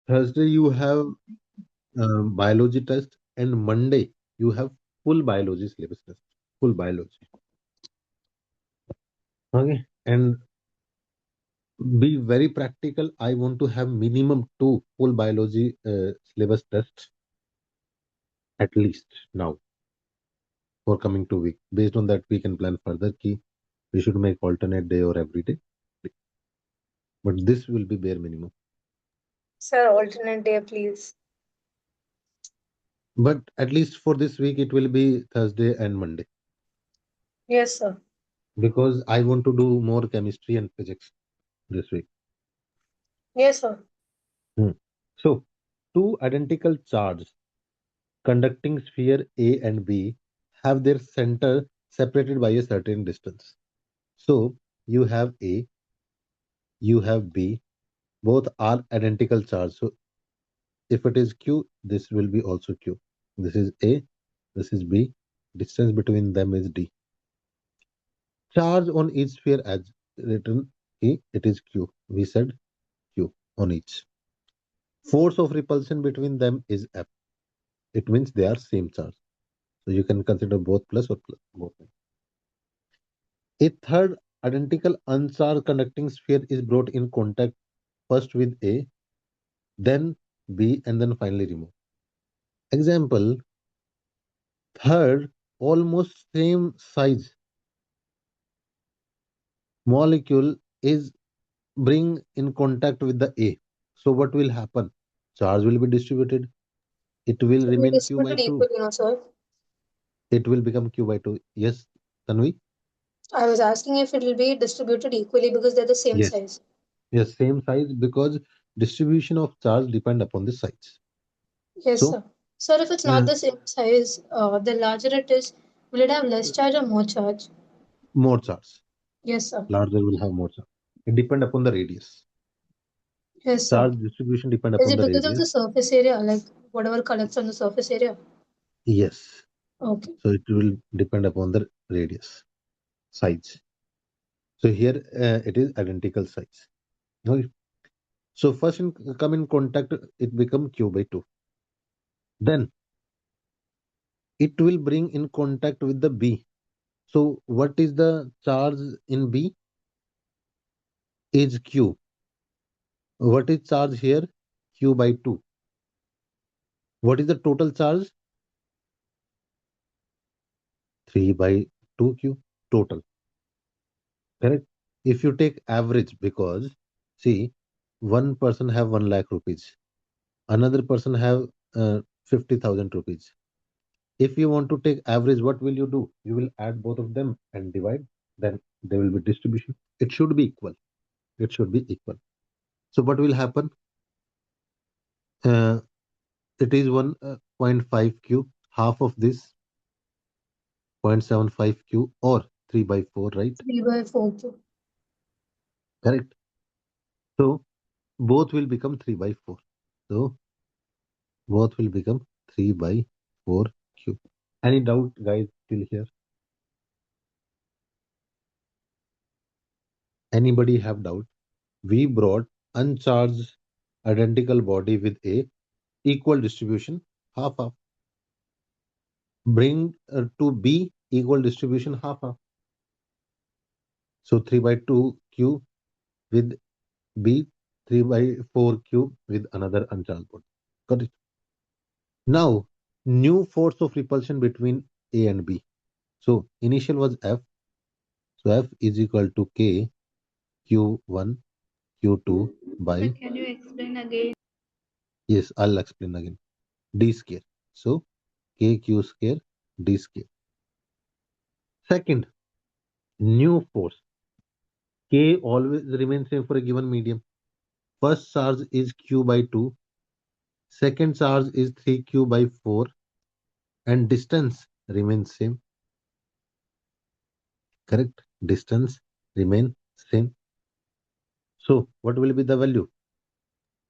Thursday you have biology test, and Monday you have full biology syllabus test. Full biology. Okay. And be very practical. I want to have minimum two full biology syllabus tests at least now for coming 2 weeks. Based on that, we can plan further. Key we should make alternate day or every day, but this will be bare minimum. Sir, alternate day, please. But at least for this week, it will be Thursday and Monday Yes, sir. because I want to do more chemistry and physics this week. Yes, sir. Hmm. So, two identical charges conducting sphere A and B have their center separated by a certain distance. So, you have A, you have B, both are identical charge. So, if it is Q, this will be also Q. This is A, this is B. Distance between them is D. Charge on each sphere as written, it is Q. We said Q on each. Force of repulsion between them is F. It means they are same charge. So you can consider both plus or plus, both. A third identical uncharged conducting sphere is brought in contact first with A, then B, and then finally removed. Example, third almost same size molecule is bring in contact with the A. So what will happen? Charge will be distributed. It will It will be remain Q by distributed 2. equally, sir. It will become Q by 2. Yes, Tanvi? I was asking if it will be distributed equally because they're the same Yes. size. Yes, same size because distribution of charge depend upon the size. Yes, So, sir. Sir, if it's not uh, the same size, the larger it is, will it have less charge or more charge? more charge. Yes, sir. Larger will have more charge. It depend upon the radius. Yes, sir. Charge distribution depend Is upon it the because of radius. the surface area, like whatever collects on the surface area? Yes. Okay. So it will depend upon the radius, size. So here it is identical size. Okay. So first in come in contact, it become Q by 2. Then it will bring in contact with the B. So what is the charge in B? Is Q. What is charge here? Q by 2. What is the total charge? 3 by 2Q total. Correct? If you take average, because see, one person have 1 lakh rupees, another person have 50,000 rupees. If you want to take average, what will you do? You will add both of them and divide. Then there will be distribution. It should be equal. It should be equal. So what will happen? Uh, it is 1.5 Q. Half of this 0.75 Q or 3 by 4, right? 3 by 4 cube. Correct. So both will become 3 by 4. So both will become 3 by 4 Q. Any doubt, guys, till here? Anybody have doubt? We brought uncharged identical body with a equal distribution, half half. Bring to B equal distribution, half half. So 3 by 2 Q with B, 3 by 4 Q with another uncharged body. Got it? Now, new force of repulsion between A and B. So initial was F. So F is equal to K Q1 Q2 Sir, by, can you explain again? yes, I'll explain again, D square. So KQ square D square. Second, new force. K always remains same for a given medium. First charge is Q by 2. Second charge is 3Q by 4. And distance remains same. Correct? Distance remain same. So what will be the value?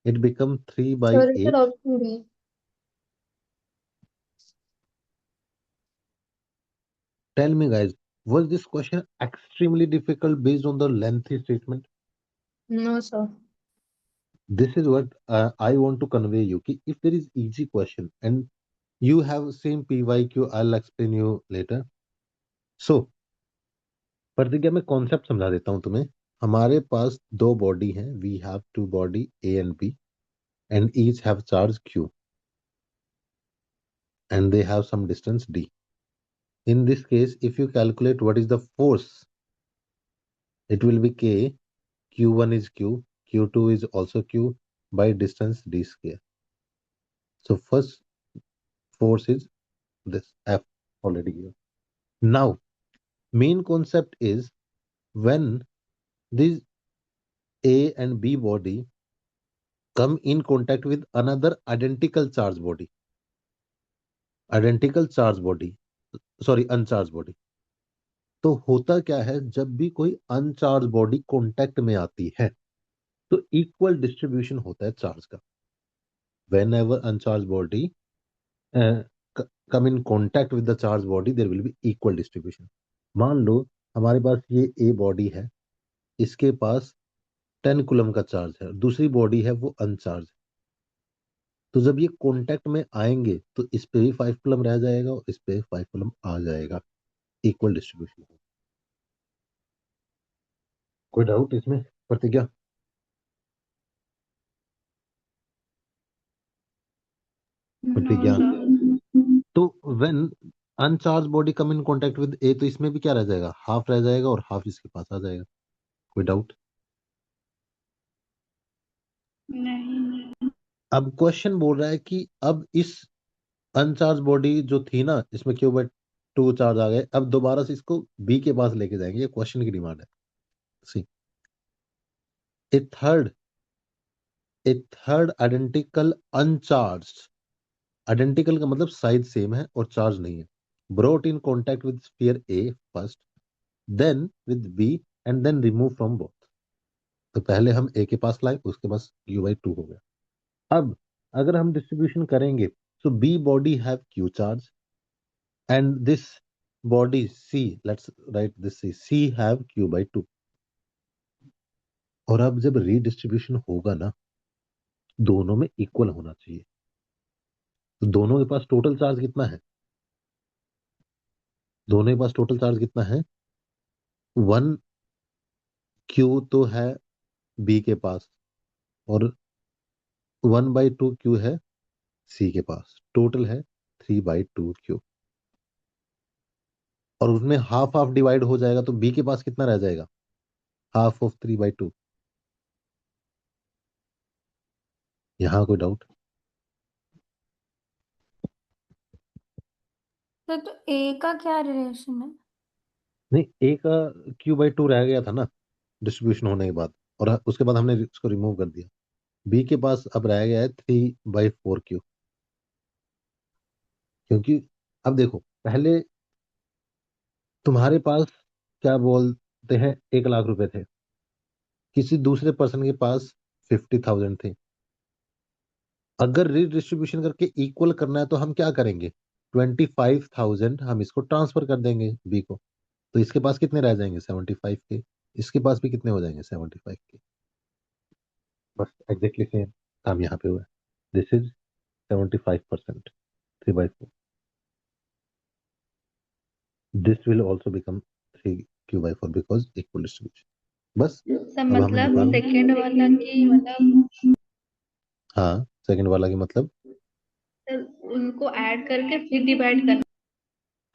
It become 3 by Sir, is it 8. option B? Tell me guys, was this question extremely difficult based on the lengthy statement? No, sir. This is what I want to convey you कि if there is easy question and you have same PYQ, I'll explain you later. So प्रतिज्ञा में concept समझा देता हूँ तुम्हें. हमारे पास दो body हैं. We have two body A and B and each have charge Q and they have some distance D. In this case, if you calculate what is the force, it will be K, Q1 is Q, Q2 is also Q by distance D square. So first force is this F already given. Now, main concept is when this A and B body come in contact with another identical charge body, sorry, uncharged body. तो होता क्या है जब भी कोई uncharged body contact में आती है तो इक्वल डिस्ट्रीब्यूशन होता है चार्ज का. When ever uncharged body come in contact with the charged body there will be equal distribution. मान लो हमारे पास ये A बॉडी है, इसके पास 10 कूलम का चार्ज है, दूसरी बॉडी है वो अनचार्ज. तो जब ये कांटेक्ट में आएंगे तो इस पे भी 5 कूलम रह जाएगा और इस पे 5 कूलम आ जाएगा. Equal distribution. कोई डाउट इसमें प्रतिज्ञा? No, प्रतिज्ञा. sir. तो when uncharged body come in contact with a तो इसमें भी क्या रह जाएगा, हाफ रह जाएगा और हाफ इसके पास आ जाएगा. कोई डाउट? नहीं. अब क्वेश्चन बोल रहा है कि अब इस अनचार्ज बॉडी जो थी ना, इसमें क्यों बट टू चार्ज आ गए, अब दोबारा से इसको बी के पास लेके जाएंगे. ये क्वेश्चन की डिमांड है. C a third identical uncharged. Identical का मतलब साइज सेम है और चार्ज नहीं है. Brought in contact with sphere A first, then with B and then remove from both. तो पहले हम ए के पास लाए, उसके पास U/2 हो गया. अब अगर हम डिस्ट्रीब्यूशन करेंगे तो B body have Q charge and this body C, let's write this C have Q/2. और अब जब रीडिस्ट्रीब्यूशन होगा ना, दोनों में इक्वल होना चाहिए. तो दोनों के पास टोटल चार्ज कितना है? दोनों के पास टोटल चार्ज कितना है? 1 Q तो है बी के पास और 1/2 Q है सी के पास. टोटल है 3/2 Q. और उसमें हाफ हाफ डिवाइड हो जाएगा तो बी के पास कितना रह जाएगा? Half of 3/2. यहाँ कोई डाउट? तो ए का क्या रिलेशन है? नहीं, ए का Q/2 रह गया था ना डिस्ट्रीब्यूशन होने के बाद, और उसके बाद हमने इसको रिमूव कर दिया. बी के पास अब रह गया है 3/4Q. क्योंकि अब देखो, पहले तुम्हारे पास क्या बोलते हैं 1 लाख रुपए थे, किसी दूसरे पर्सन के पास 50,000 थे. अगर रीडिस्ट्रीब्यूशन करके इक्वल करना है तो हम क्या करेंगे? 25,000 हम इसको ट्रांसफर कर देंगे बी को. तो इसके पास कितने रह जाएंगे? 75 के. इसके पास भी कितने हो जाएंगे? 75 के. बस एग्जैक्टली सेम काम यहाँ पे हुआ है. This is 75%, 3/4. This will also become 3Q/4 because equal distribution. बस सर अब हमें मतलब निकालना. सेकंड वाला की मतलब हाँ, सेकंड वाला की मतलब. सर उनको ऐड करके फिर डिवाइड करना.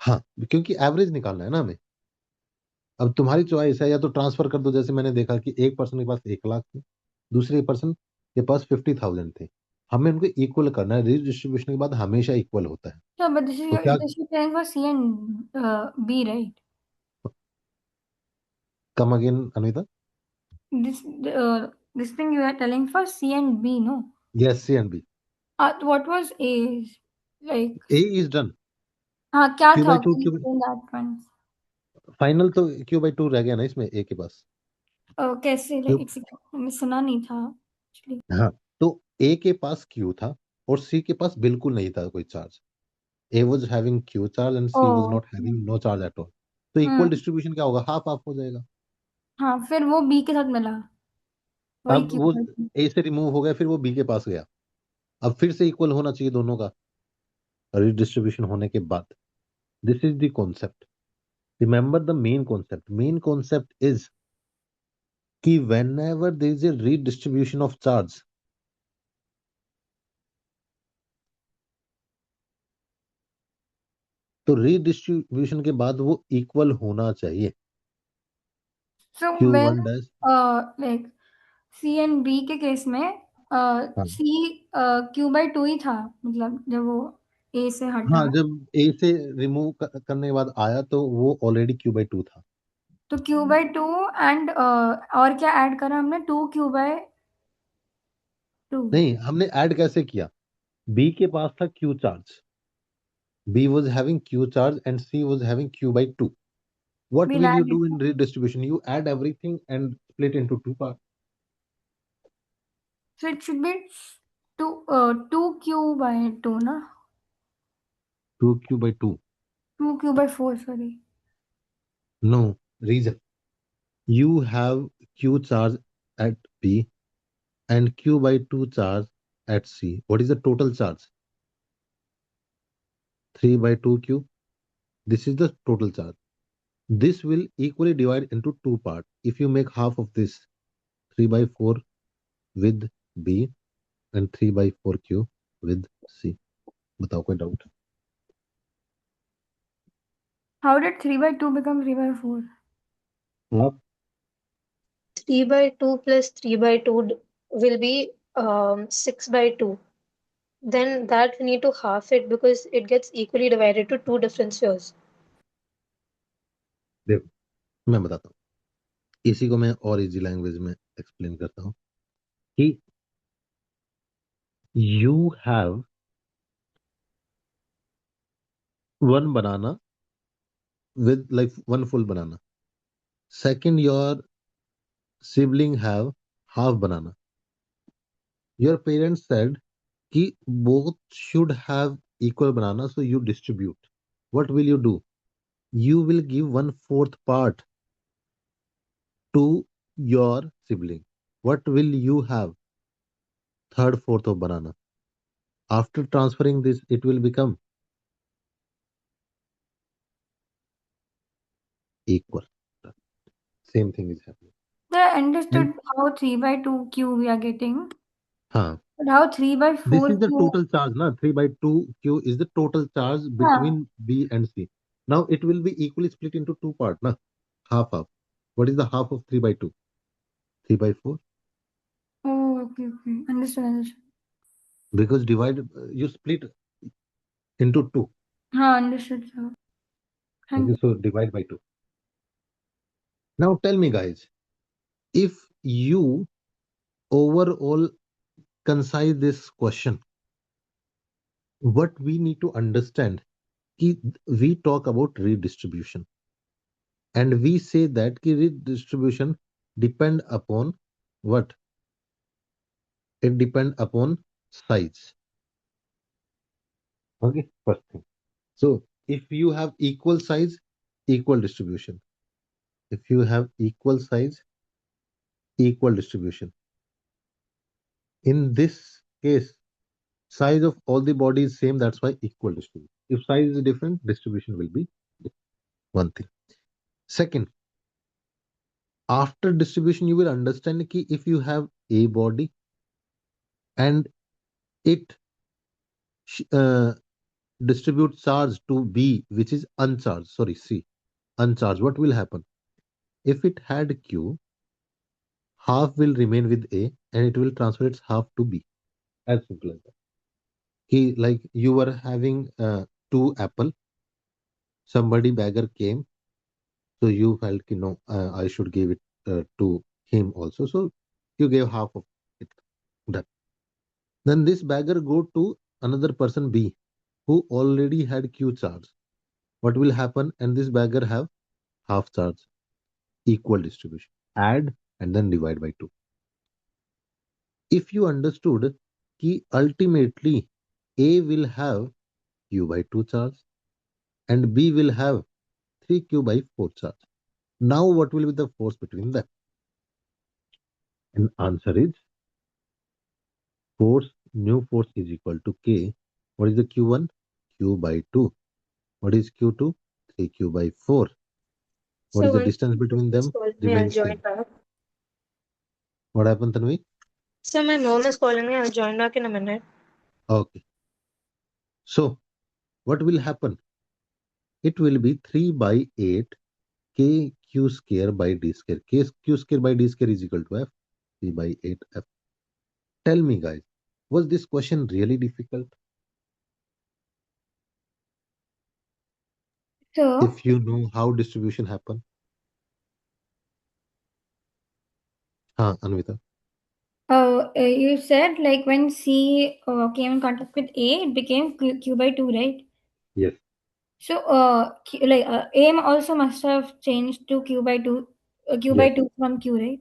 हाँ, क्योंकि एवरेज निकालना है ना हमें. अब तुम्हारी चॉइस है, या तो ट्रांसफर कर दो, जैसे मैंने देखा कि एक पर्सन के पास 1 लाख थे, दूसरे पर्सन के पास 50,000 थे. हमें उनको इक्वल करना है. रीडिस्ट्रीब्यूशन के बाद हमेशा इक्वल होता है. So, but this is तो क्या? this is telling for C and B, right? Come again Anita. This this thing you are telling for C and B, no? Yes, C and B. What was A's like? A is done. हाँ क्या Q था? By two Can you Q explain that once? Final तो Q/2 रह गया ना इसमें ए के पास. कैसे क्यों? मैंने सुना नहीं था actually. हाँ, तो ए के पास क्यू था और सी के पास बिल्कुल नहीं था कोई charge. A was having Q charge and C was O. Not having no charge at all. तो इक्वल हम्म. डिस्ट्रीब्यूशन क्या होगा? हाफ हाफ हो जाएगा. हाँ फिर वो B के साथ मिला. वही अब क्यू वो बाई टू। ए से रिमूव हो गया, फिर वो बी के पास गया। अब फिर से इक्वल होना चाहिए दोनों का रिडिस्ट्रीब्यूशन होने के बाद। This is the concept. Remember the main concept. Main concept is कि whenever there is a redistribution of charge, तो रीडिस्ट्रीब्यूशन के बाद वो इक्वल होना चाहिए। So Q when one dash. Like C and B के केस में हाँ सी क्यू बाई टू ही था, मतलब जब वो ए से हाँ, हटा। जब ए से रिमूव करने के बाद आया तो वो ऑलरेडी क्यू बाई टू था। तो क्यू बाई टू एंड और क्या ऐड करा हमने, टू क्यू बाई टू। नहीं, हमने ऐड कैसे किया? बी के पास था Q charge, B was having Q charge and C was having Q by two. What will will you add do it. in redistribution? You add everything and split into two parts. So it should be two two Q by two ना, 2q by 2. Two Q by four sorry. No reason. You have q charge at B and q by 2 charge at C. What is the total charge? 3 by 2q. This is the total charge. This will equally divide into two parts. If you make half of this, 3 by 4 with B and 3 by 4q with C. बताओ कोई doubt? How did three by two become three by four? हाँ, 3 by 2 plus 3 by 2 will be 6 by 2. Then that we need to half it because it gets equally divided to two different spheres. देखो मैं बताता हूँ, इसी को मैं और easy language में एक्सप्लेन करता हूँ कि you have one banana with like one full banana. Second, your sibling have half banana. Your parents said कि both should have equal banana, so you distribute. What will you do? You will give 1/4 part to your sibling. What will you have? Third fourth of banana. After transferring this, it will become equal. Same thing is happening. I And understood how 3 by 2 Q we are getting, हाँ, but how 3 by this 4 is the Q? total charge, na? 3 by 2 Q is the total charge Yeah. between B and C. Now it will be equally split into two parts, na? Half half. What is the half of 3 by 2? 3 by 4. Oh, okay, okay. Understood, understood. Because divide, you split into two. हाँ, understood, sir. Thank Okay, you. so divide by 2. Now tell me, guys, if you overall concise this question, what we need to understand, ki we talk about redistribution. And we say that ki redistribution depend upon what? It depend upon size. Okay, first thing. So if you have equal size, equal distribution. If you have equal size, equal distribution. In this case, size of all the body is same. That's why equal distribution. If size is different, distribution will be different. One thing. Second, after distribution, you will understand ki if you have a body and it uh, distribute charge to B, which is uncharged, sorry, C, uncharged, what will happen? If it had Q, half will remain with A and it will transfer its half to B. As simple as that. He, like you were having two apple, somebody beggar came, so you felt, I should give it to him also. So you gave half of it. Done. Then this beggar go to another person B, who already had Q charge. What will happen? And this beggar have half charge. Equal distribution. Add and then divide by 2. If you understood कि ultimately A will have Q by 2 charge and B will have 3Q by 4 charge. Now what will be the force between them? And answer is force, new force is equal to K. What is the Q1? Q by 2. What is Q2? 3Q by 4. What So is the one distance between is them? calling me, I'll Remains join same. back. What happened, Tanvi? So my mom is calling me, I'll join back in a minute. Okay. So, what will happen? It will be 3 by 8 K Q square by D square. K Q square by D square is equal to F. 3 by 8 F. Tell me, guys, was this question really difficult? So, If you know how distribution happen? Anvita. you said like when C came in contact with A, it became Q by 2, right? Yes. So, A also must have changed to Q by 2, Q by Yes. 2 from Q, right?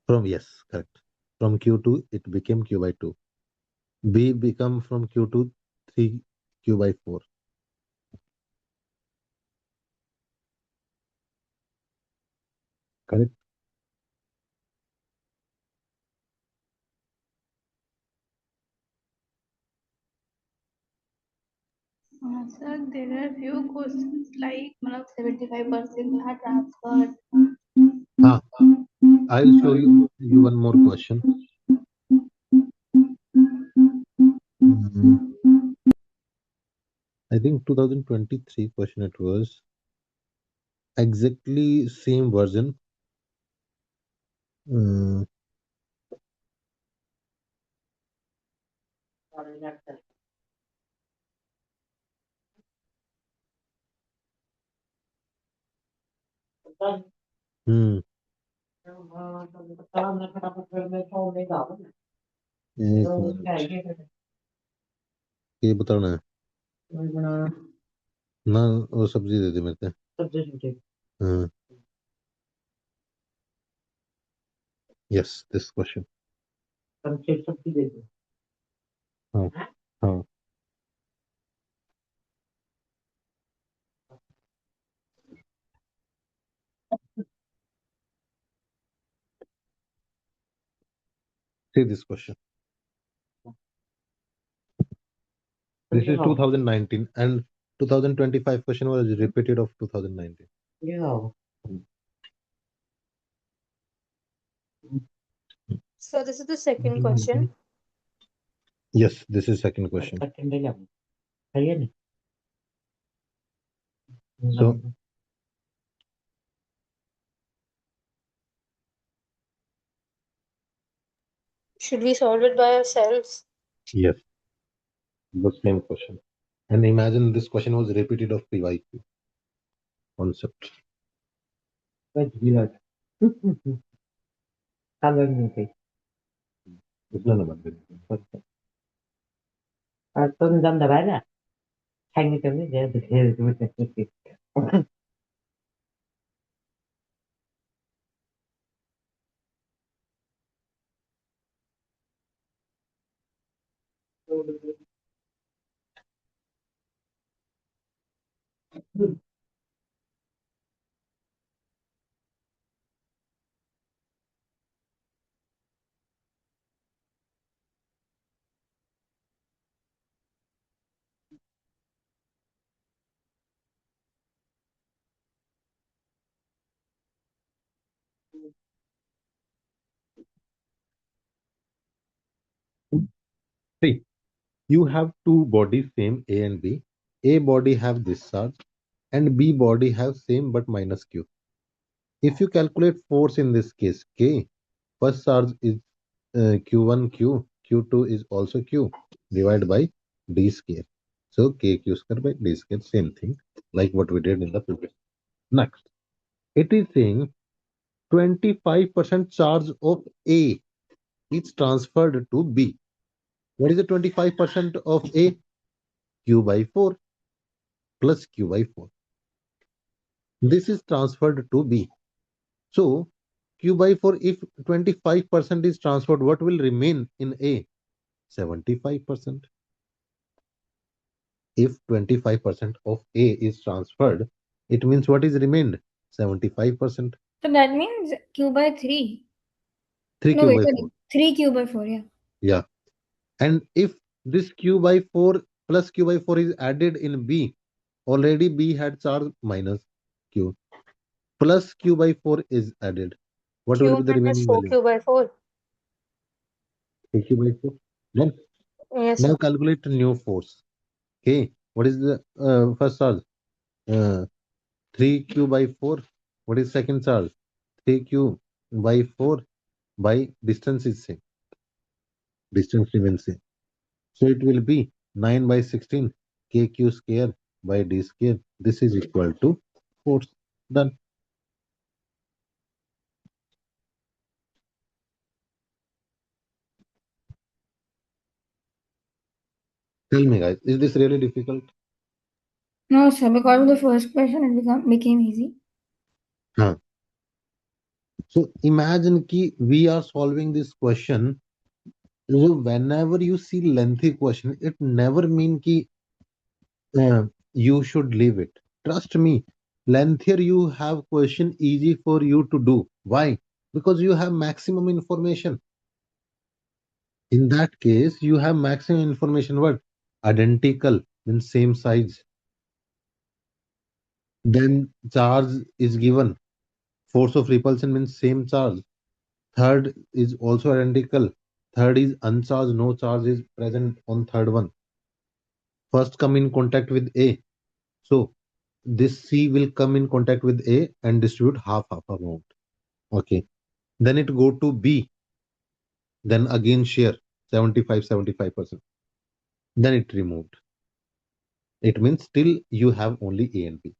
From yes, correct. From Q2, it became Q by 2. B become from Q2, 3 Q by 4. Correct. Sir, there are few questions like 75% are transferred. Ah, I'll show you one more question. Mm, I think 2023 question it was exactly same version. Mm, hmm, एक minute ये बताना है ना वो सब्जी दे दे मेरे को हाँ yes this question हाँ हाँ see this question this is 2019 and 2025 question was repeated of 2019 So this is the second question. yes this is second question so Should we solve it by ourselves? yes the same question and imagine this question was repeated of PYQ concept इसलिए ना बात करें see you have two bodies same A and B. A body have this charge and B body have same but minus Q. If you calculate force in this case K, first charge is Q1 Q, Q2 is also Q divided by D square. So K Q square by D square, same thing like what we did in the previous. Next, it is saying 25% charge of A is transferred to B. What is the 25% of A? Q by 4 plus Q by 4. This is transferred to B. So Q by 4, if 25% is transferred, what will remain in A? 75%. If 25% of A is transferred, it means what is remained? 75%. So that means Q by 3. 3 No, q wait, by wait. 4. 3 q by 4, yeah. Yeah. And if this q by 4 plus q by 4 is added in B, already B had charge minus q, plus q by 4 is added. What will Q be the minus remaining value? 4q by 4. 3q by 4. Then Yes, now sir. calculate new force. Okay. What is the first charge? Uh, 3q by 4. What is second charge? 3q by 4 by distance is same. Distance remains same. So it will be 9 by 16 kq square by d square. This is equal to force. Done. Tell me, guys, is this really difficult? No, sir, because of the first question, became easy. Huh. So imagine ki we are solving this question. So whenever you see lengthy question, it never mean ki you should leave it. Trust me, lengthier you have question easy for you to do. Why? Because you have maximum information. In that case, you have maximum information. What? Identical means same size. Then charge is given. Force of repulsion means same charge. Third is also identical. Third is uncharged. No charge is present on third one. First come in contact with A. So this C will come in contact with A and distribute half amount. Okay. Then it go to B. Then again share 75%. Then it removed. It means still you have only A and B.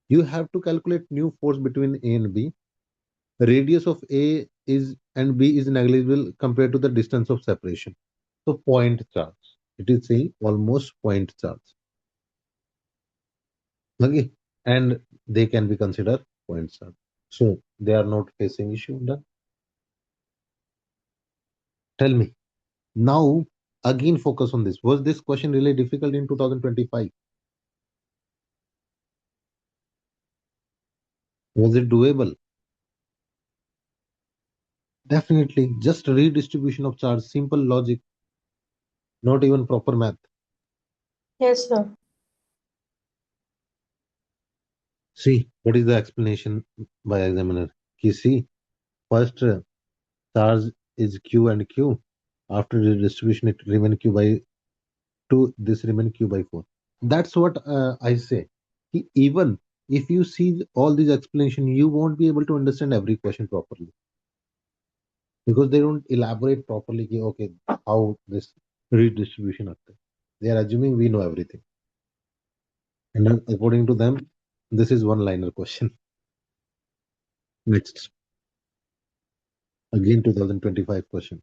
You have to calculate new force between A and B. Radius of A is and B is negligible compared to the distance of separation. So point charge. It is saying almost point charge. Okay. And they can be considered point charge. So they are not facing issue. Done. Tell me. Now again focus on this. Was this question really difficult in 2025? Was it doable? Definitely. Just redistribution of charge, simple logic, not even proper math. Yes, sir. See, what is the explanation by examiner? He see, first charge is Q and Q. After redistribution, it remain Q by 2, this remain Q by 4. That's what I say. Even if you see all these explanation, you won't be able to understand every question properly because they don't elaborate properly. Okay, how this redistribution occurs. They are assuming we know everything. And then according to them, this is one liner question. Next, again 2025 question.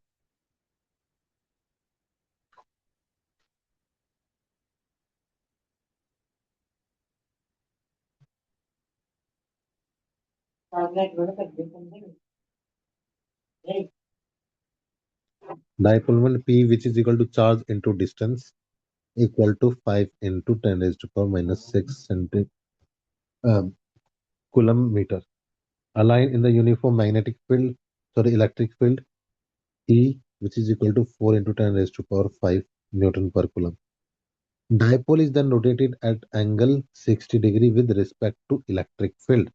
Dipole moment P, which is equal to charge into distance, equal to 5 into 10 raised to power minus 6 um, coulomb meter. Align in the uniform magnetic field, sorry, electric field, E, which is equal to 4 into 10 raised to power 5 Newton per coulomb. Dipole is then rotated at angle 60 degree with respect to electric field.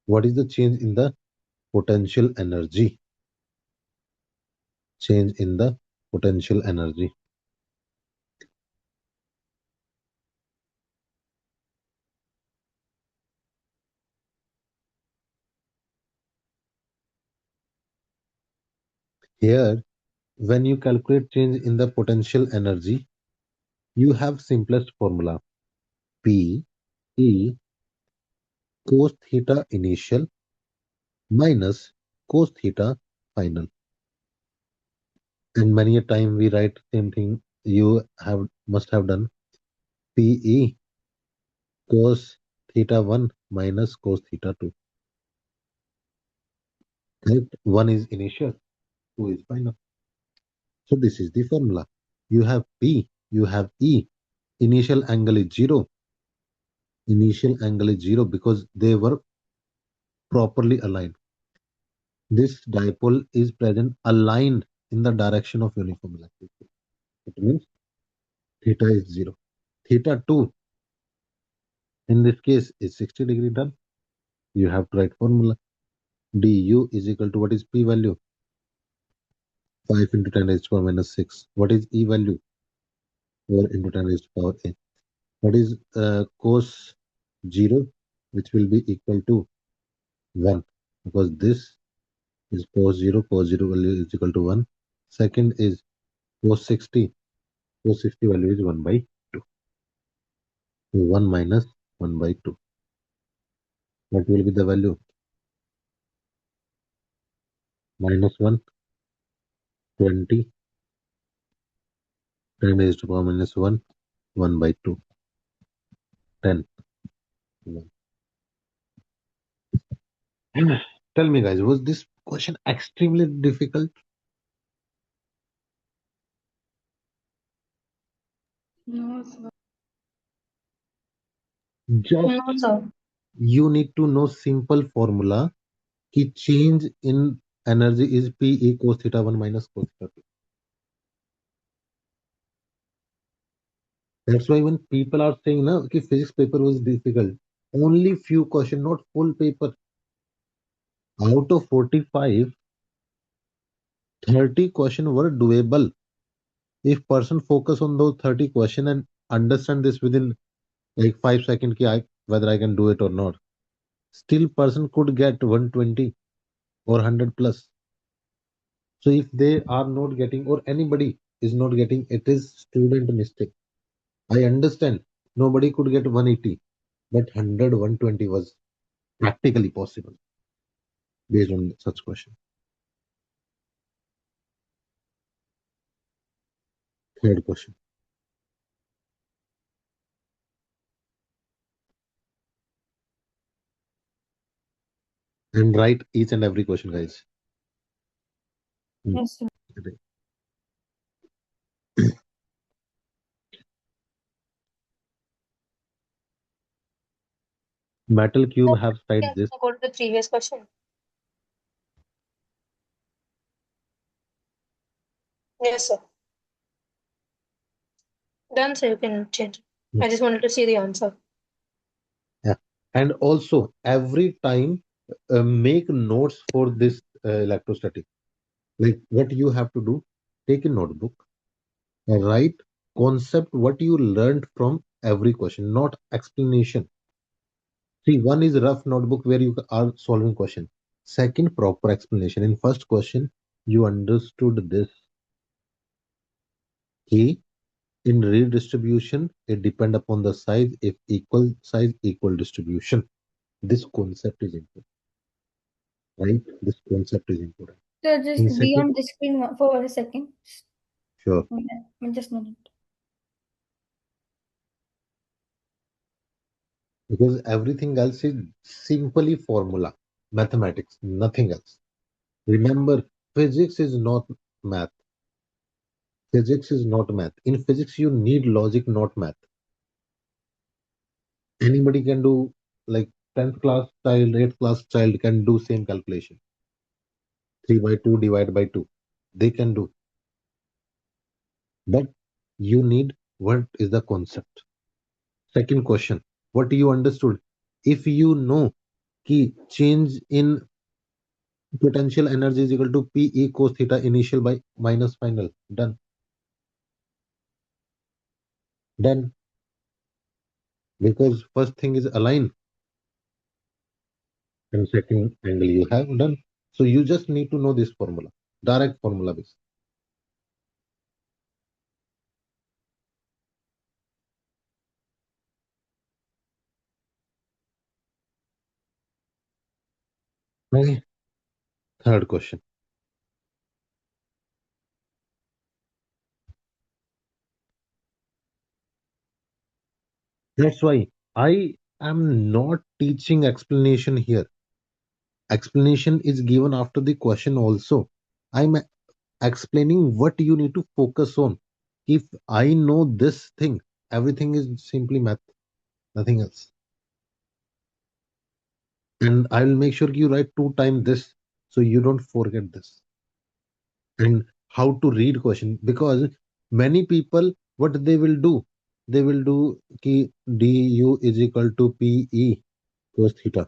What is the change in the potential energy? Change in the potential energy. Here, when you calculate change in the potential energy, you have simplest formula P E cos theta initial minus cos theta final. And many a time we write same thing you have must have done PE cos theta 1 minus cos theta 2. Right? 1 is initial, 2 is final. So this is the formula. You have P, you have E. Initial angle is 0. Initial angle is 0 because they were properly aligned. This dipole is present aligned in the direction of uniform electric field. It means theta is 0. Theta 2 in this case is 60-degree. Done. You have to write formula. du is equal to, what is p value? 5 into 10 raised to power minus 6. What is e value? 4 into 10 raised to power a. What is cos 0? Which will be equal to 1, because this is cos 0. Cos 0 value is equal to 1. Second is cos 60. Cos 60 value is 1 by 2. 1 minus 1 by 2. What will be the value? Minus 1, 20, 10 raised to power minus 1, 1 by 2, 10. 1. Tell me, guys, was this question extremely difficult? No, sir. Just No, sir. you need to know simple formula कि change in energy is P E cos theta 1 minus cos theta 2. That's why when people are saying na कि physics paper was difficult, only few question, not full paper. Out of 45, 30 question were doable. If person focus on those 30 question and understand this within like 5 seconds, whether I can do it or not, still person could get 120 or 100 plus. So if they are not getting, or anybody is not getting, it is student mistake. I understand nobody could get 180, but 100, 120 was practically possible based on such question. Third question. And write each and every question, guys. Hmm. Yes, sir. Metal cube have Can side this. go to the previous question? Yes, sir. Done, so you can change. Hmm. I just wanted to see the answer. Yeah. And also every time make notes for this electrostatic. Like what you have to do, take a notebook, write concept, what you learned from every question, not explanation. See, one is rough notebook where you are solving question. Second, proper explanation. In first question, you understood this key. In redistribution, it depend upon the size. If equal size, equal distribution. This concept is important, right? This concept is important. So just In be second, on the screen for a second. sure, Yeah, just a minute. because everything else is simply formula, mathematics, nothing else. Remember, physics is not math. Physics is not math. In physics, you need logic, not math. Anybody can do, like 10th class child, 8th class child can do same calculation. 3 by 2 divided by 2. They can do. But you need, what is the concept? Second question, what you understood? If you know key change in potential energy is equal to P E cos theta initial by minus final. Done. Done. Because first thing is align and second angle you have done. So you just need to know this formula. Direct formula base. Okay. Third question. That's why I am not teaching explanation here. Explanation is given after the question also. I'm explaining what you need to focus on. If I know this thing, everything is simply math, nothing else. And I will make sure you write 2 times this. so you don't forget this. And how to read question, because many people, what they will do, they will do ki du is equal to pe cos theta,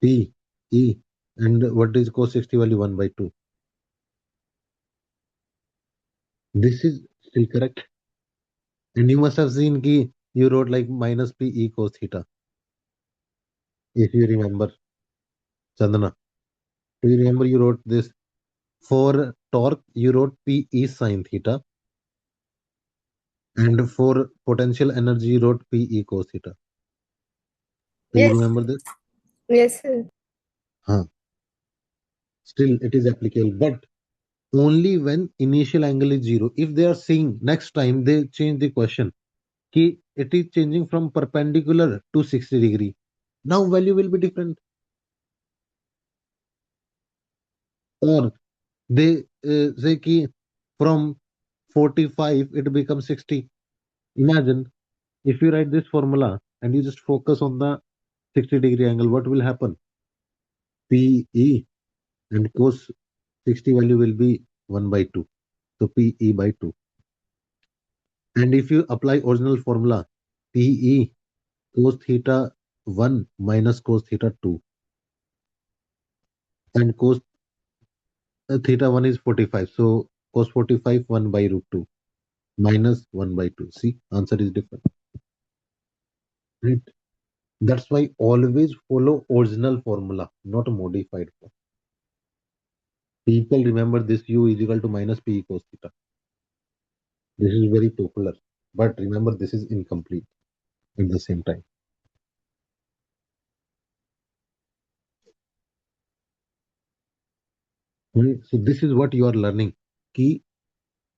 pe, and what is cos 60 value 1 by 2. This is still correct. And you must have seen ki you wrote like minus pe cos theta, if you remember, Chandana. Do you remember you wrote this? For torque, you wrote P E sine theta, and for potential energy, you wrote P E cos theta. Do you Yes, remember this? yes, sir. Huh. Still, it is applicable, but only when initial angle is zero. If they are saying next time they change the question, ki it is changing from perpendicular to 60 degree, now value will be different. Or they say ki from 45 it becomes 60. Imagine if you write this formula and you just focus on the 60-degree angle, what will happen? PE and cos 60 value will be 1 by 2. So PE by 2. And if you apply original formula, PE cos theta 1 minus cos theta 2, and cos theta 1 is 45. So cos 45 1 by root 2 minus 1 by 2. See, answer is different. Right? That's why always follow original formula, not modified form. People remember this u is equal to minus PE cos theta. This is very popular, but remember this is incomplete at the same time. Right? So this is what you are learning. Ki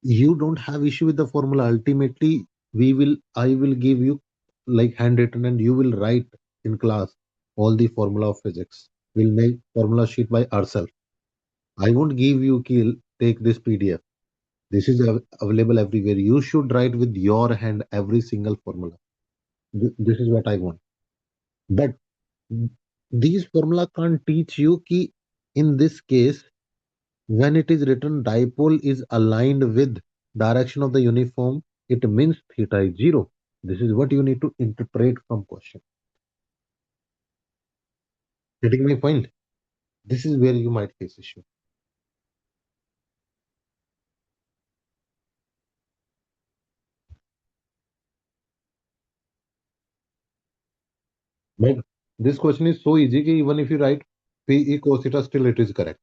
you don't have issue with the formula. Ultimately, I will give you like handwritten, and you will write in class all the formula of physics. We'll make formula sheet by ourselves. I won't give you ki take this PDF. This is available everywhere. You should write with your hand every single formula. This is what I want. But these formula can't teach you ki in this case, when it is written dipole is aligned with direction of the uniform, it means theta is zero. This is what you need to interpret from question. Getting my point? This is where you might face issue. But this question is so easy कि even if you write P cos theta, still it is correct.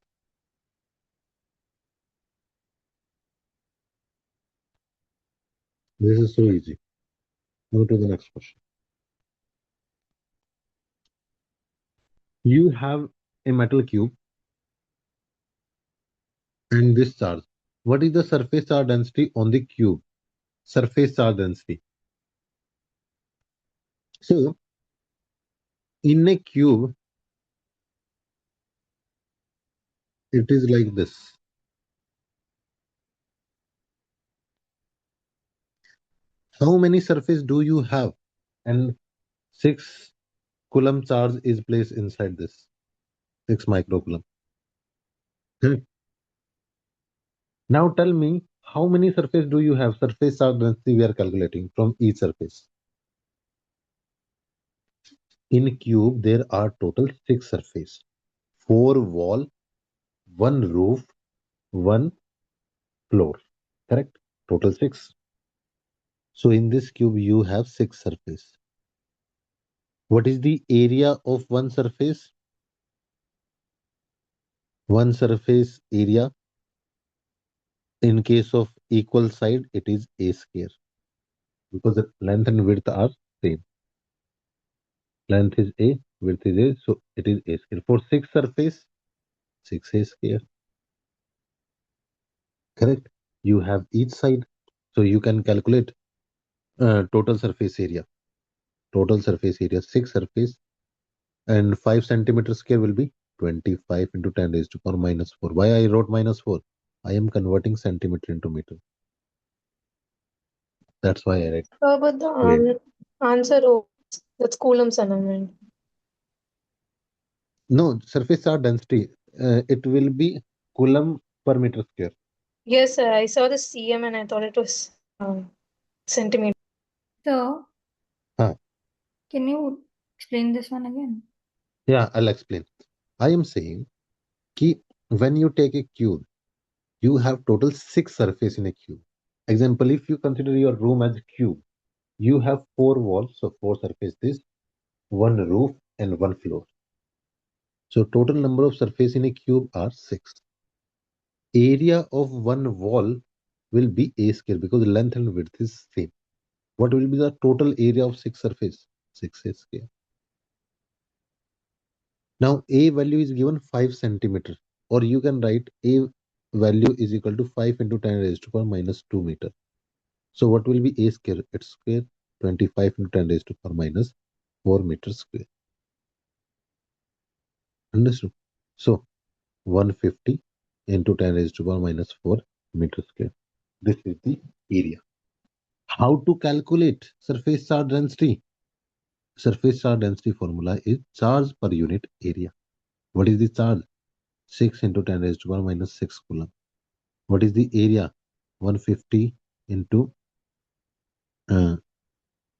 This is so easy. Move to the next question. You have a metal cube and this charge. What is the surface charge density on the cube? Surface charge density. So in a cube, it is like this. How many surface do you have? And 6 coulomb charge is placed inside this. 6 microcoulomb. Hmm. Now tell me, how many surface do you have? Surface charge density we are calculating from each surface. In cube, there are total 6 surface. 4 wall, 1 roof, 1 floor. Correct? Total 6. So in this cube, you have 6 surface. What is the area of one surface? One surface area, in case of equal side, it is a square, because the length and width are same. Length is a, width is a, so it is a square. For 6 surface, 6 a square. Correct? You have each side, so you can calculate total surface area. Total surface area 6 surface, and 5 centimeter square will be 25 into 10 raised to power minus 4. Why I wrote minus 4? I am converting centimeter into meter. That's why I write But the clearly. answer, oh, that's Coulomb's amendment. No, surface charge density. It will be coulomb per meter square. Yes, sir. I saw the cm and I thought it was centimeter. So, Huh. can you explain this one again? Yeah, I'll explain. I am saying कि when you take a cube, you have total six surface in a cube. Example, if you consider your room as cube, you have four walls, so four surfaces, one roof and one floor. So total number of surface in a cube are six. Area of one wall will be a square because length and width is same. What will be the total area of six surface? 6 a square. Now a value is given 5 centimeter, or you can write a value is equal to 5 into 10 raised to power minus 2 meter. So what will be a square? It's square 25 into 10 raised to power minus 4 meter square. Understood? So 150 into 10 raised to power minus 4 meter square. This is the area. How to calculate surface charge density? Surface charge density formula is charge per unit area. What is the charge? 6 into 10 raised to power minus 6 coulomb. What is the area? 150 into 10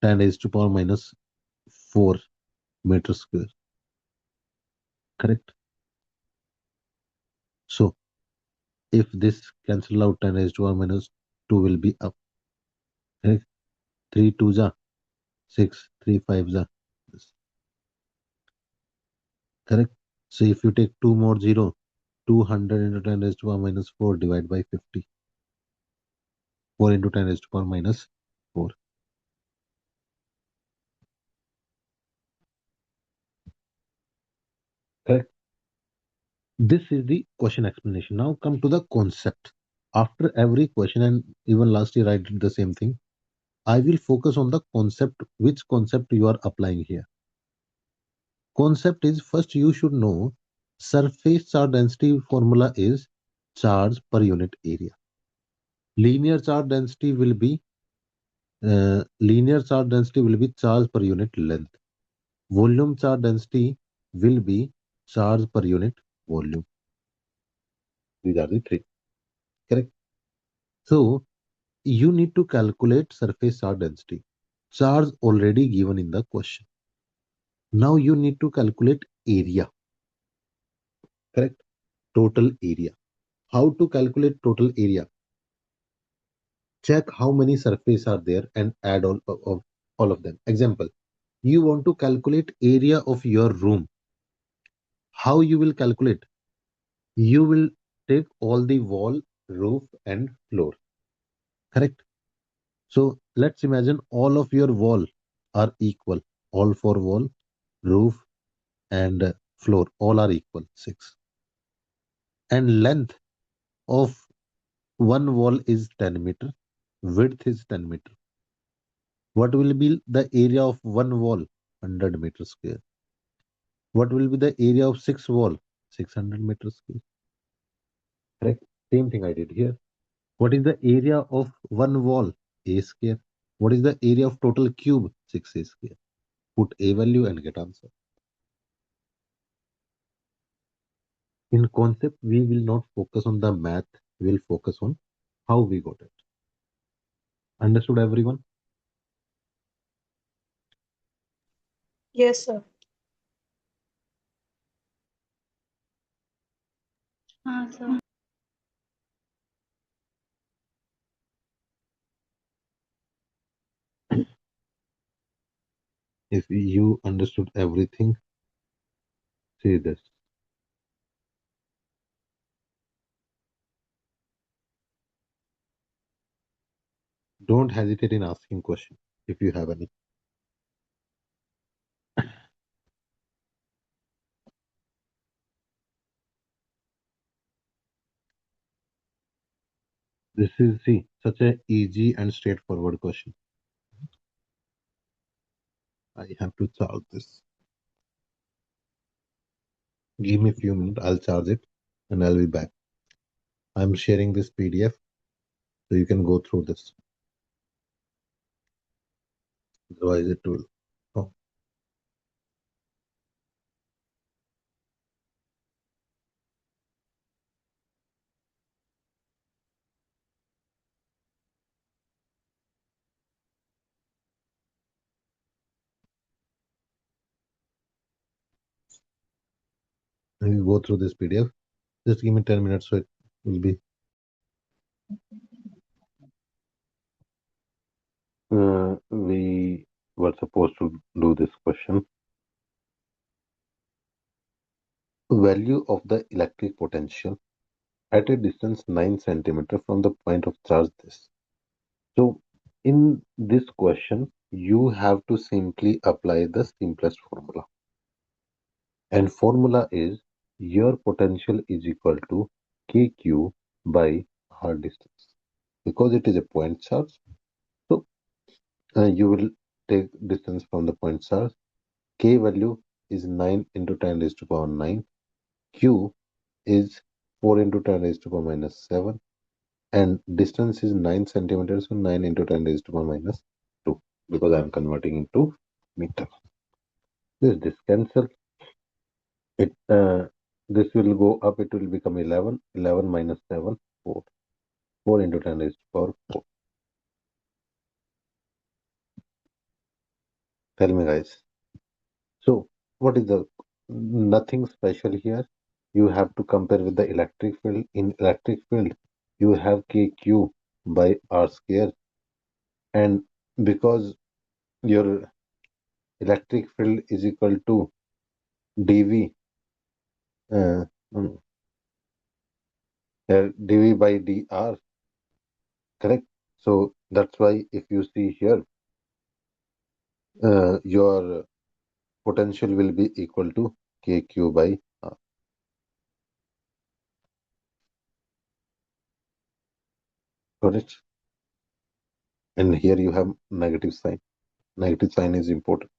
raised to power minus 4 meter square. Correct? So if this cancel out, 10 raised to power minus 2 will be up. Correct? 3 2 ja 6, 3 5 ja. Correct? So if you take 2 more 0, 200 into 10 raised to power minus 4 divided by 50. 4 into 10 raised to power minus 4. Correct? This is the question explanation. Now come to the concept. After every question, and even last year I did the same thing, I will focus on the concept, which concept you are applying here. Concept is, first you should know surface charge density formula is charge per unit area. Linear charge density will be charge per unit length. Volume charge density will be charge per unit volume. These are the three. Correct? So you need to calculate surface charge density. Charge already given in the question. Now you need to calculate area. Correct? Total area. How to calculate total area? Check how many surfaces are there and add all of them. Example, you want to calculate area of your room. How you will calculate? You will take all the wall, roof and floor. Correct? So let's imagine all of your wall are equal. All four wall, roof and floor all are equal 6. And length of one wall is 10 meter, width is 10 meter. What will be the area of one wall? 100 meter square. What will be the area of six wall? 600 meter square. Correct? Same thing I did here. What is the area of one wall? A square. What is the area of total cube? 6a square. Put a value and get answer. In concept, we will not focus on the math. We will focus on how we got it. Understood, everyone? Yes, sir. Sir. If you understood everything, say this. Don't hesitate in asking questions if you have any. This is, see, such a easy and straightforward question. I have to solve this. Give me a few minutes, I'll charge it and I'll be back. I'm sharing this PDF so you can go through this. Otherwise it will. Oh. I will go through this PDF. Just give me 10 minutes so it will be. We were supposed to do this question. Value of the electric potential at a distance 9 centimeter from the point of charge this. So in this question, you have to simply apply the simplest formula. And formula is your potential is equal to kq by r distance. Because it is a point charge, so you will take distance from the point charge. K value is 9 into 10 raised to power 9. Q is 4 into 10 raised to power minus 7. And distance is 9 centimeters, so 9 into 10 raised to power minus 2. Because I am converting into meter. This cancel. This will go up, it will become 11. 11 minus 7, 4. 4 into 10 raised to power 4. Tell me, guys. So, what is the nothing special here? You have to compare with the electric field. In electric field, you have kq by r square, and because your electric field is equal to dv, uh, mm, dv by dr, correct? So that's why if you see here, your potential will be equal to kq by r. Got it? And here you have negative sign. Negative sign is important.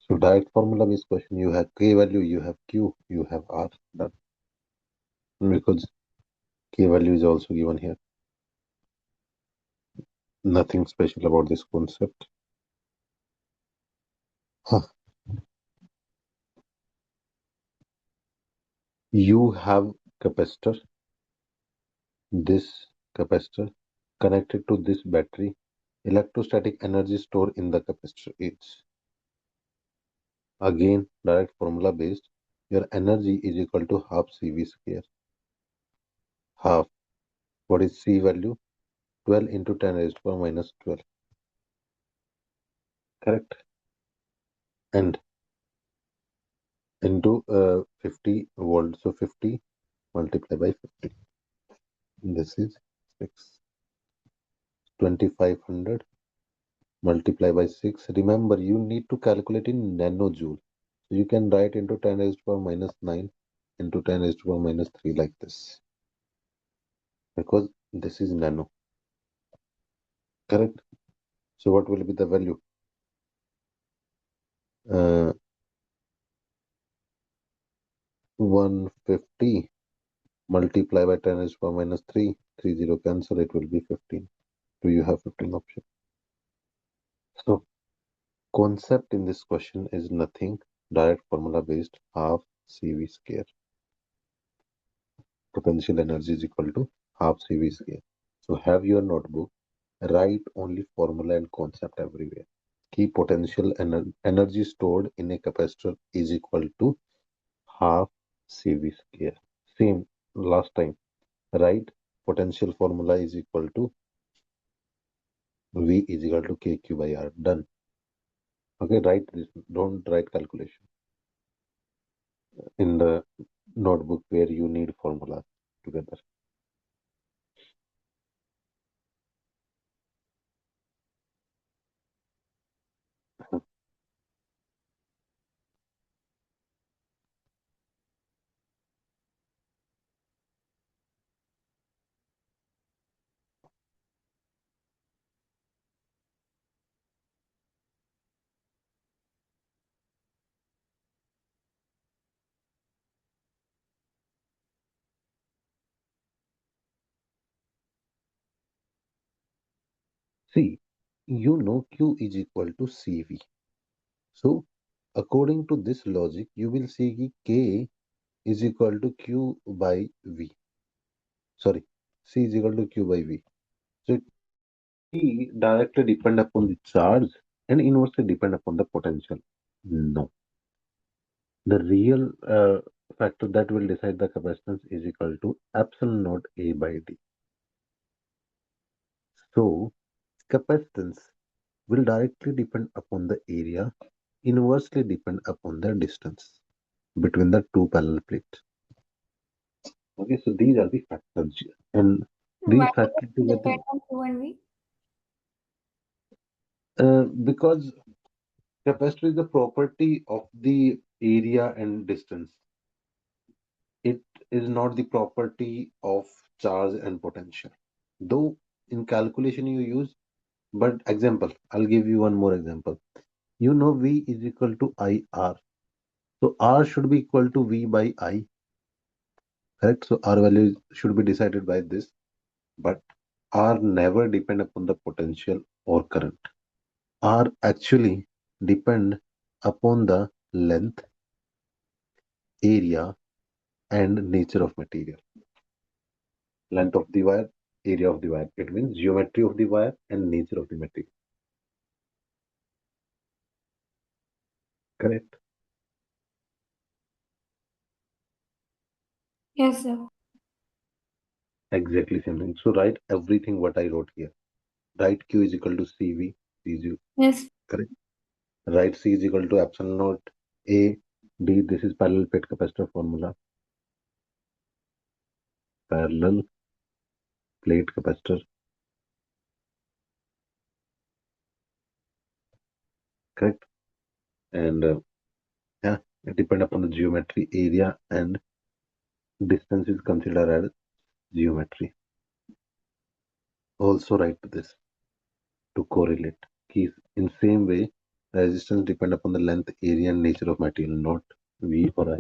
So direct formula based question, you have k value, you have q, you have r. Done. Because k value is also given here. Nothing special about this concept. Huh. You have capacitor, this capacitor connected to this battery. Electrostatic energy stored in the capacitor is again direct formula based. Your energy is equal to half CV square. Half. What is C value? 12 into 10 raised to power minus 12. Correct. And into 50 volts. So 50 multiplied by 50. This is 6. 2500 multiplied by 6. Remember, you need to calculate in nanojoule. So you can write into 10 raised to power minus 9 into 10 raised to power minus 3 like this. Because this is nano. Correct. So what will be the value? 150 multiplied by 10 raised to power minus 3. 30 cancel. It will be 15. Do you have 15 option? So concept in this question is nothing. Direct formula based half CV square. Potential energy is equal to half CV square. So have your notebook, write only formula and concept everywhere. Key potential energy stored in a capacitor is equal to half CV square. Same last time. Write potential formula is equal to V is equal to KQ by R. Done. Okay, write this. Don't write calculation in the notebook where you need formula together. See, you know Q is equal to CV. So, according to this logic, you will see कि K is equal to Q by V. Sorry, C is equal to Q by V. So, T directly depend upon the charge and inversely depend upon the potential. No. The real factor that will decide the capacitance is equal to epsilon naught A by D. So, capacitance will directly depend upon the area, inversely depend upon the distance between the two parallel plates. Okay, so these are the factors, and Why these does factors it together, depend on Q and V? because capacitor is the property of the area and distance. It is not the property of charge and potential. Though in calculation you use, but example, I'll give you one more example. You know V is equal to IR. So R should be equal to V by I, correct? So R value should be decided by this, but R never depend upon the potential or current. R actually depend upon the length, area, and nature of material. Length of the wire, area of the wire. It means geometry of the wire and nature of the material. Correct? Yes, sir. Exactly same thing. So write everything what I wrote here. Write Q is equal to CV. Yes. Correct? Write C is equal to epsilon naught A D. This is parallel plate capacitor formula. Parallel plate capacitor. Correct? And yeah, it depend upon the geometry, area, and distance is considered as geometry. Also write this to correlate. Keys in same way, resistance depend upon the length, area, and nature of material, not V or I.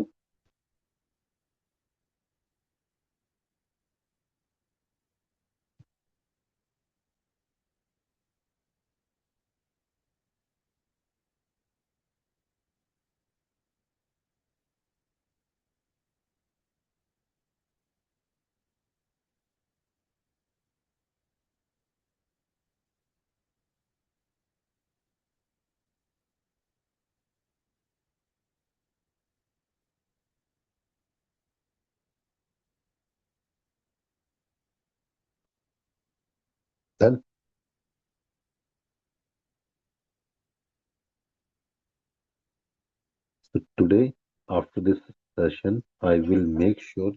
Then, so today, after this session, I will make sure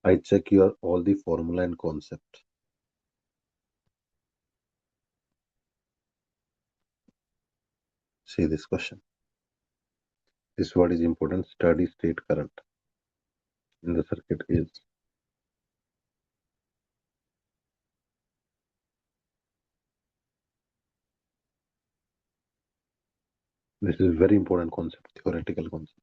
I check your all the formula and concept. See this question. This what is important. Steady state current in the circuit is. This is very important concept, theoretical concept.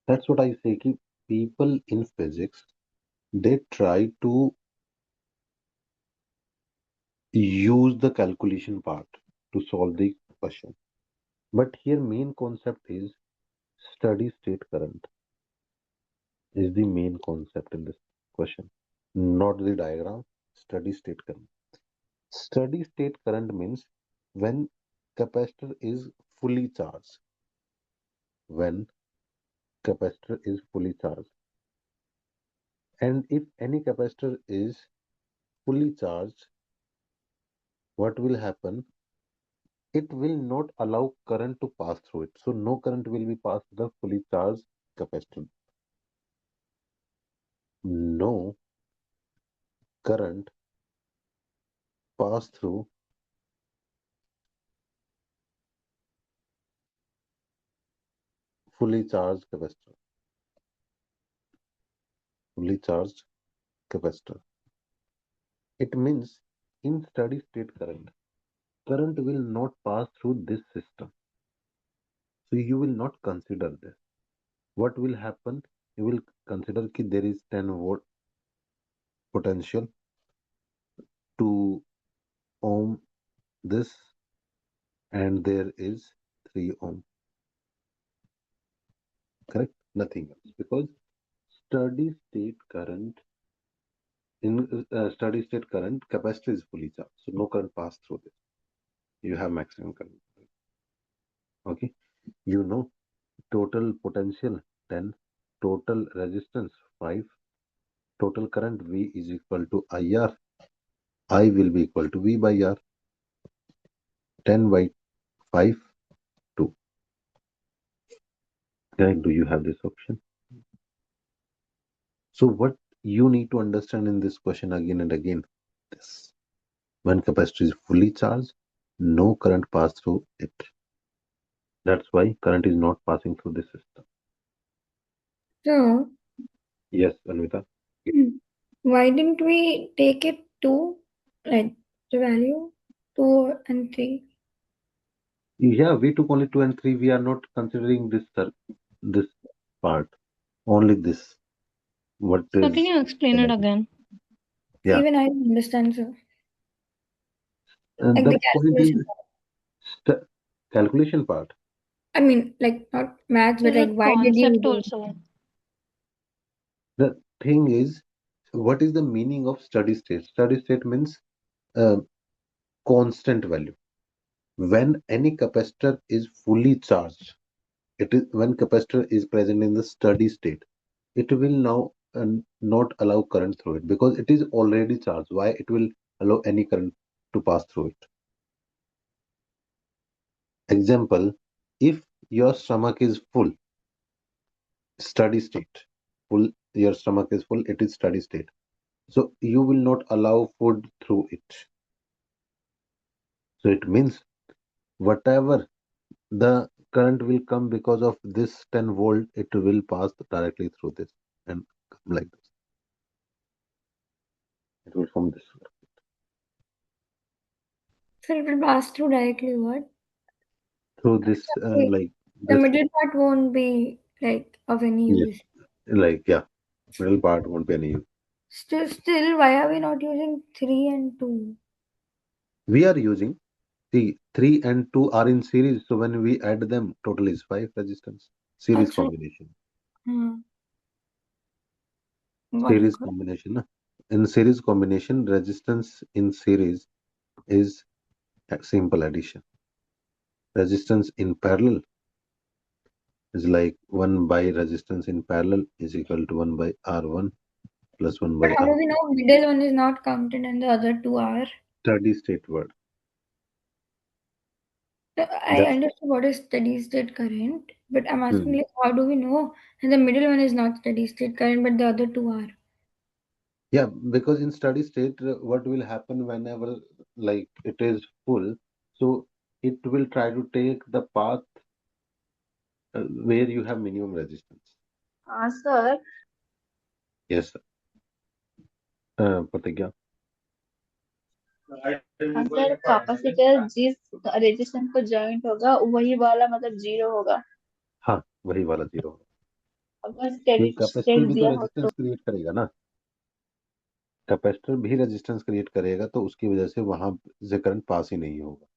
That's what I say. Ki people in physics they try to use the calculation part to solve the question. But here main concept is steady state current is the main concept in this question, not the diagram. Steady state current. Steady state current means when capacitor is fully charged. When capacitor is fully charged. And if any capacitor is fully charged, what will happen? It will not allow current to pass through it. So no current will be passed to the fully charged capacitor. No current pass through fully charged capacitor. Fully charged capacitor. It means in steady state current will not pass through this system. So you will not consider this. What will happen? You will consider that there is 10 volt potential to ohm this. and there is 3 ohm. Correct? Nothing else. Because steady state current, in steady state current, capacitor is fully charged. So no current pass through this. You have maximum current. Okay. You know, total potential 10, total resistance 5, total current V is equal to IR. I will be equal to V by R. 10 by 5, 2. Correct? Do you have this option? So what you need to understand in this question again and again, this. When capacitor is fully charged, no current pass through it. That's why current is not passing through the system. So, Yes, Anvita. why didn't we take it to, like, the value 2 and 3? Yeah, we took only 2 and 3. We are not considering this part. Only this. What So is can you explain it again? yeah. Even I don't understand, sir. Like The the point is calculation part. calculation part. I mean, like, not maths, but There's like, a why did you concept do? also. The thing is, what is the meaning of steady state? Steady state means uh, constant value. When any capacitor is fully charged, it is when capacitor is present in the steady state, it will now not allow current through it because it is already charged. Why it will allow any current to pass through it? Example, if your stomach is full, steady state, full, your stomach is full, it is steady state. So you will not allow food through it. So it means whatever the current will come because of this 10 volt, it will pass directly through this and come like this. It will form this So it will pass through directly what? through this Okay. like The this. middle part won't be like of any Yeah, use. like yeah, middle part won't be any use. Still, why are we not using 3 and 2? We are using the 3 and 2 are in series, so when we add them, total is 5 resistance. Series Actually, combination. hmm, got it, Series got it. combination. In series combination, resistance in series is a simple addition. Resistance in parallel is like 1 by resistance in parallel is equal to 1 by R1 plus 1 But by how do we R2. know middle one is not counted and the other two are? Steady state word. I That's understood what is steady state current, but I'm asking hmm. like how do we know that the middle one is not steady state current but the other two are? Yeah, because in steady state, what will happen whenever like it is full, so it will try to take the path where you have minimum resistance. Sir, Yes, Pratigya. Sir capacitor जिस resistance को joint होगा वही वाला मतलब zero होगा हाँ, वही वाला जीरो होगा अगर क्योंकि स्टेडी कैपेसिटर स्टेट भी तो दिया हो तो रेजिस्टेंस क्रिएट करेगा ना। कैपेसिटर भी रेजिस्टेंस क्रिएट करेगा तो उसकी वजह से वहां से करंट पास ही नहीं होगा।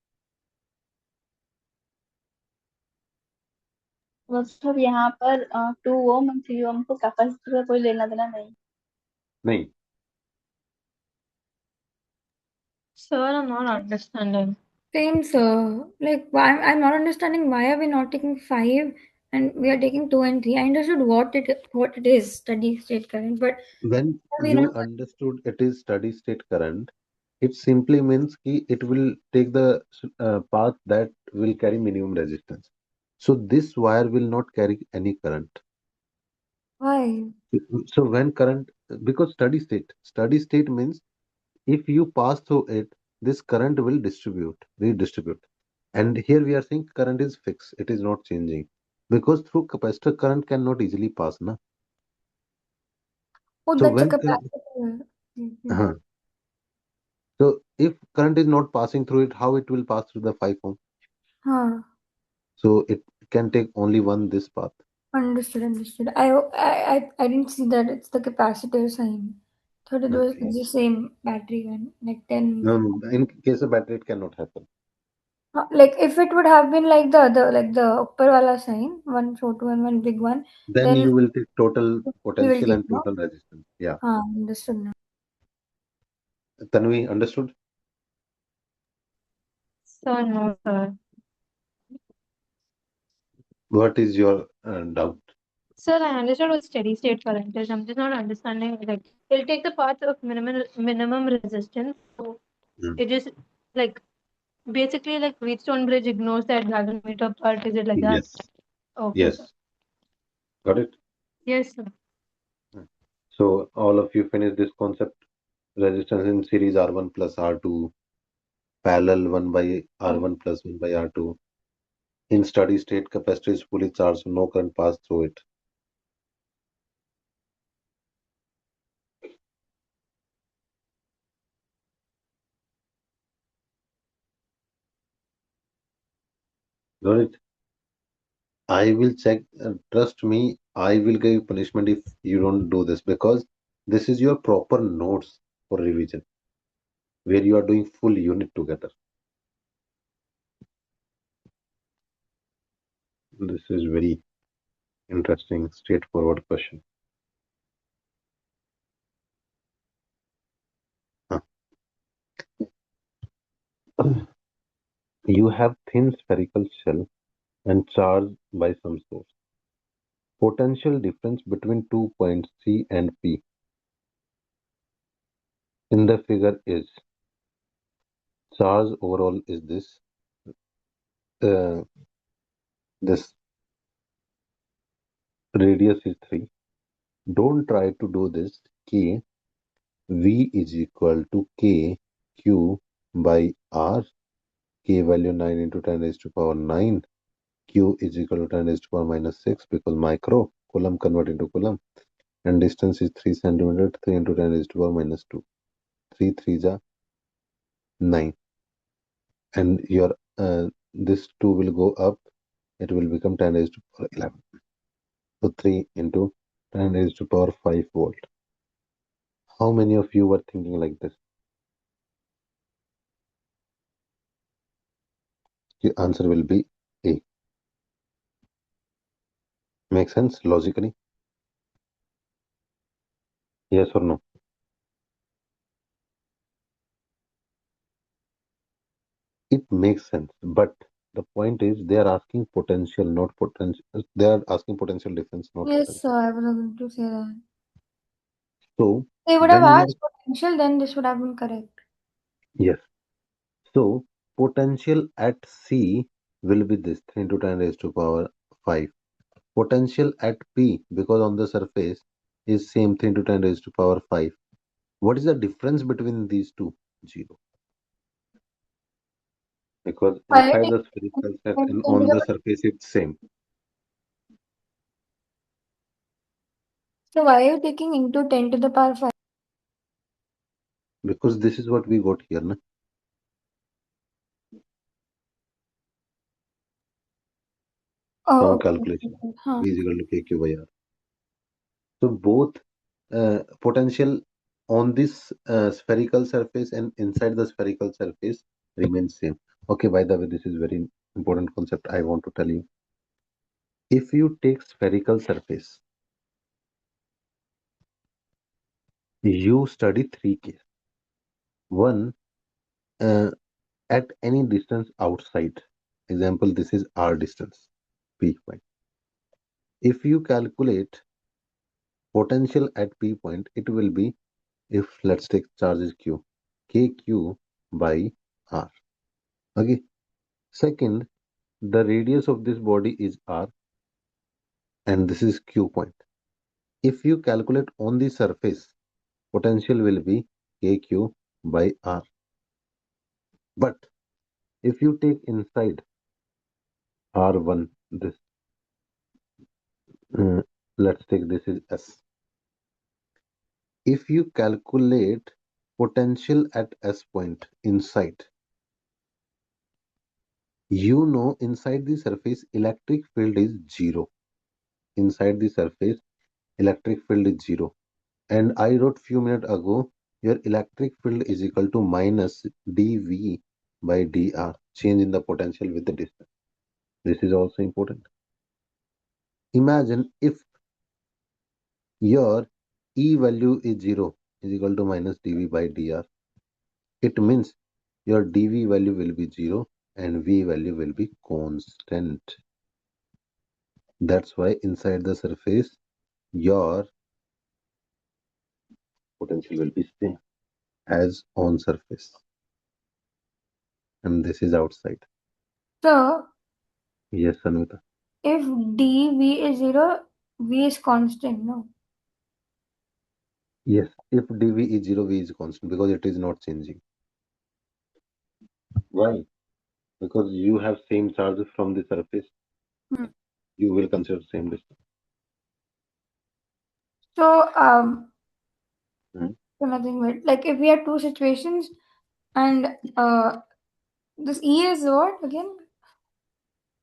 मतलब यहाँ पर 2 ओम और 3 ओम को कैपेसिटर का कोई लेना देना नहीं। नहीं, Sir, I'm not understanding. Same sir. Like why I'm not understanding why are we not taking 5 and we are taking 2 and 3. I understood what it is, steady state current, but when why are we you not understood it is steady state current, it simply means कि it will take the path that will carry minimum resistance. So this wire will not carry any current. why? So when current, because steady state means if you pass through it, this current will redistribute. And here we are saying current is fixed, it is not changing. Because through capacitor, current cannot easily pass, na? Oh, So that's a when capacitor. Mm-hmm. uh so if current is not passing through it, how it will pass through the 5 ohm? Huh. So it can take only one this path. Understood. I didn't see that it's the capacitor sign. Thought it was Okay. it's the same battery one, like 10. No, in case of battery, it cannot happen. Like if it would have been like the other, like the upper wala sign, one Chhotu and one big one, Then then you will take total we will potential get and no. total resistance. Yeah. Understood now. Tanvi, understood? So no, sir. What is your doubt? Sir, I understood what steady state current is. I'm just not understanding. Like, it'll take the path of minimum resistance. So Hmm. it just like basically like Wheatstone Bridge ignores that galvanometer part. Is it like that? Yes. Okay, sir. Yes. Got it? Yes, sir. So all of you finish this concept. Resistance in series R1 plus R2, parallel 1 by R1 plus 1 by R2. In steady state, capacitor is fully charged, so no current pass through it. Got it? I will check. Trust me, I will give punishment if you don't do this because this is your proper notes for revision where you are doing full unit together. This is very interesting, straightforward question. Huh. You have thin spherical shell and charge by some source. Potential difference between 2 points C and P in the figure is charge overall is uh, this radius is 3. Don't try to do this. K V is equal to K Q by R. K value 9 into 10 raised to power 9. Q is equal to 10 raised to power minus 6 because micro coulomb convert into coulomb. And distance is 3 centimeter. 3 into 10 raised to power minus 2. 3 3 is 9. And your this 2 will go up. It will become 10 raised to power 11. So 3 into 10 raised to power 5 volt. How many of you were thinking like this? The answer will be A. Make sense logically? Yes or no? It makes sense, but the point is they are asking potential, not potential. They are asking potential difference, not Yes, potential. sir, I was going to say that. So They would have when you are asked potential, then this would have been correct. yes, so potential at C will be this 3 into 10 raised to power 5. Potential at P because on the surface is same 3 into 10 raised to power 5. What is the difference between these two? Zero. Because Why are inside you the spherical taking and 10 to on the the surface it's same. So why are you taking into 10 to the power 5? Because this is what we got here, na? From Oh, okay. calculation. Huh. V is equal to KQ by R. So both potential on this spherical surface and inside the spherical surface remains same. Okay, by the way, this is very important concept I want to tell you. If you take spherical surface, you study three cases. One, uh, at any distance outside. Example, this is R distance, P point. If you calculate potential at P point, it will be, if let's take charge is Q, KQ by R. Okay. Second, the radius of this body is R and this is Q point. If you calculate on the surface, potential will be KQ by R. But if you take inside R1, this, uh, let's take this is S. If you calculate potential at S point inside, you know inside the surface electric field is zero. Inside the surface, electric field is zero. And I wrote few minutes ago, your electric field is equal to minus dV by dr, change in the potential with the distance. This is also important. Imagine if your E value is 0 is equal to minus dV by dr. It means your dV value will be 0 and V value will be constant. That's why inside the surface, your potential will be same as on surface. And this is outside. So, Yes, Anvita. if dv is 0, v is constant, no? Yes, if dV is 0, V is constant because it is not changing. Why? Because you have same charges from the surface, Hmm. you will consider same distance. So, Hmm. so nothing but like if we have two situations and this E is what again?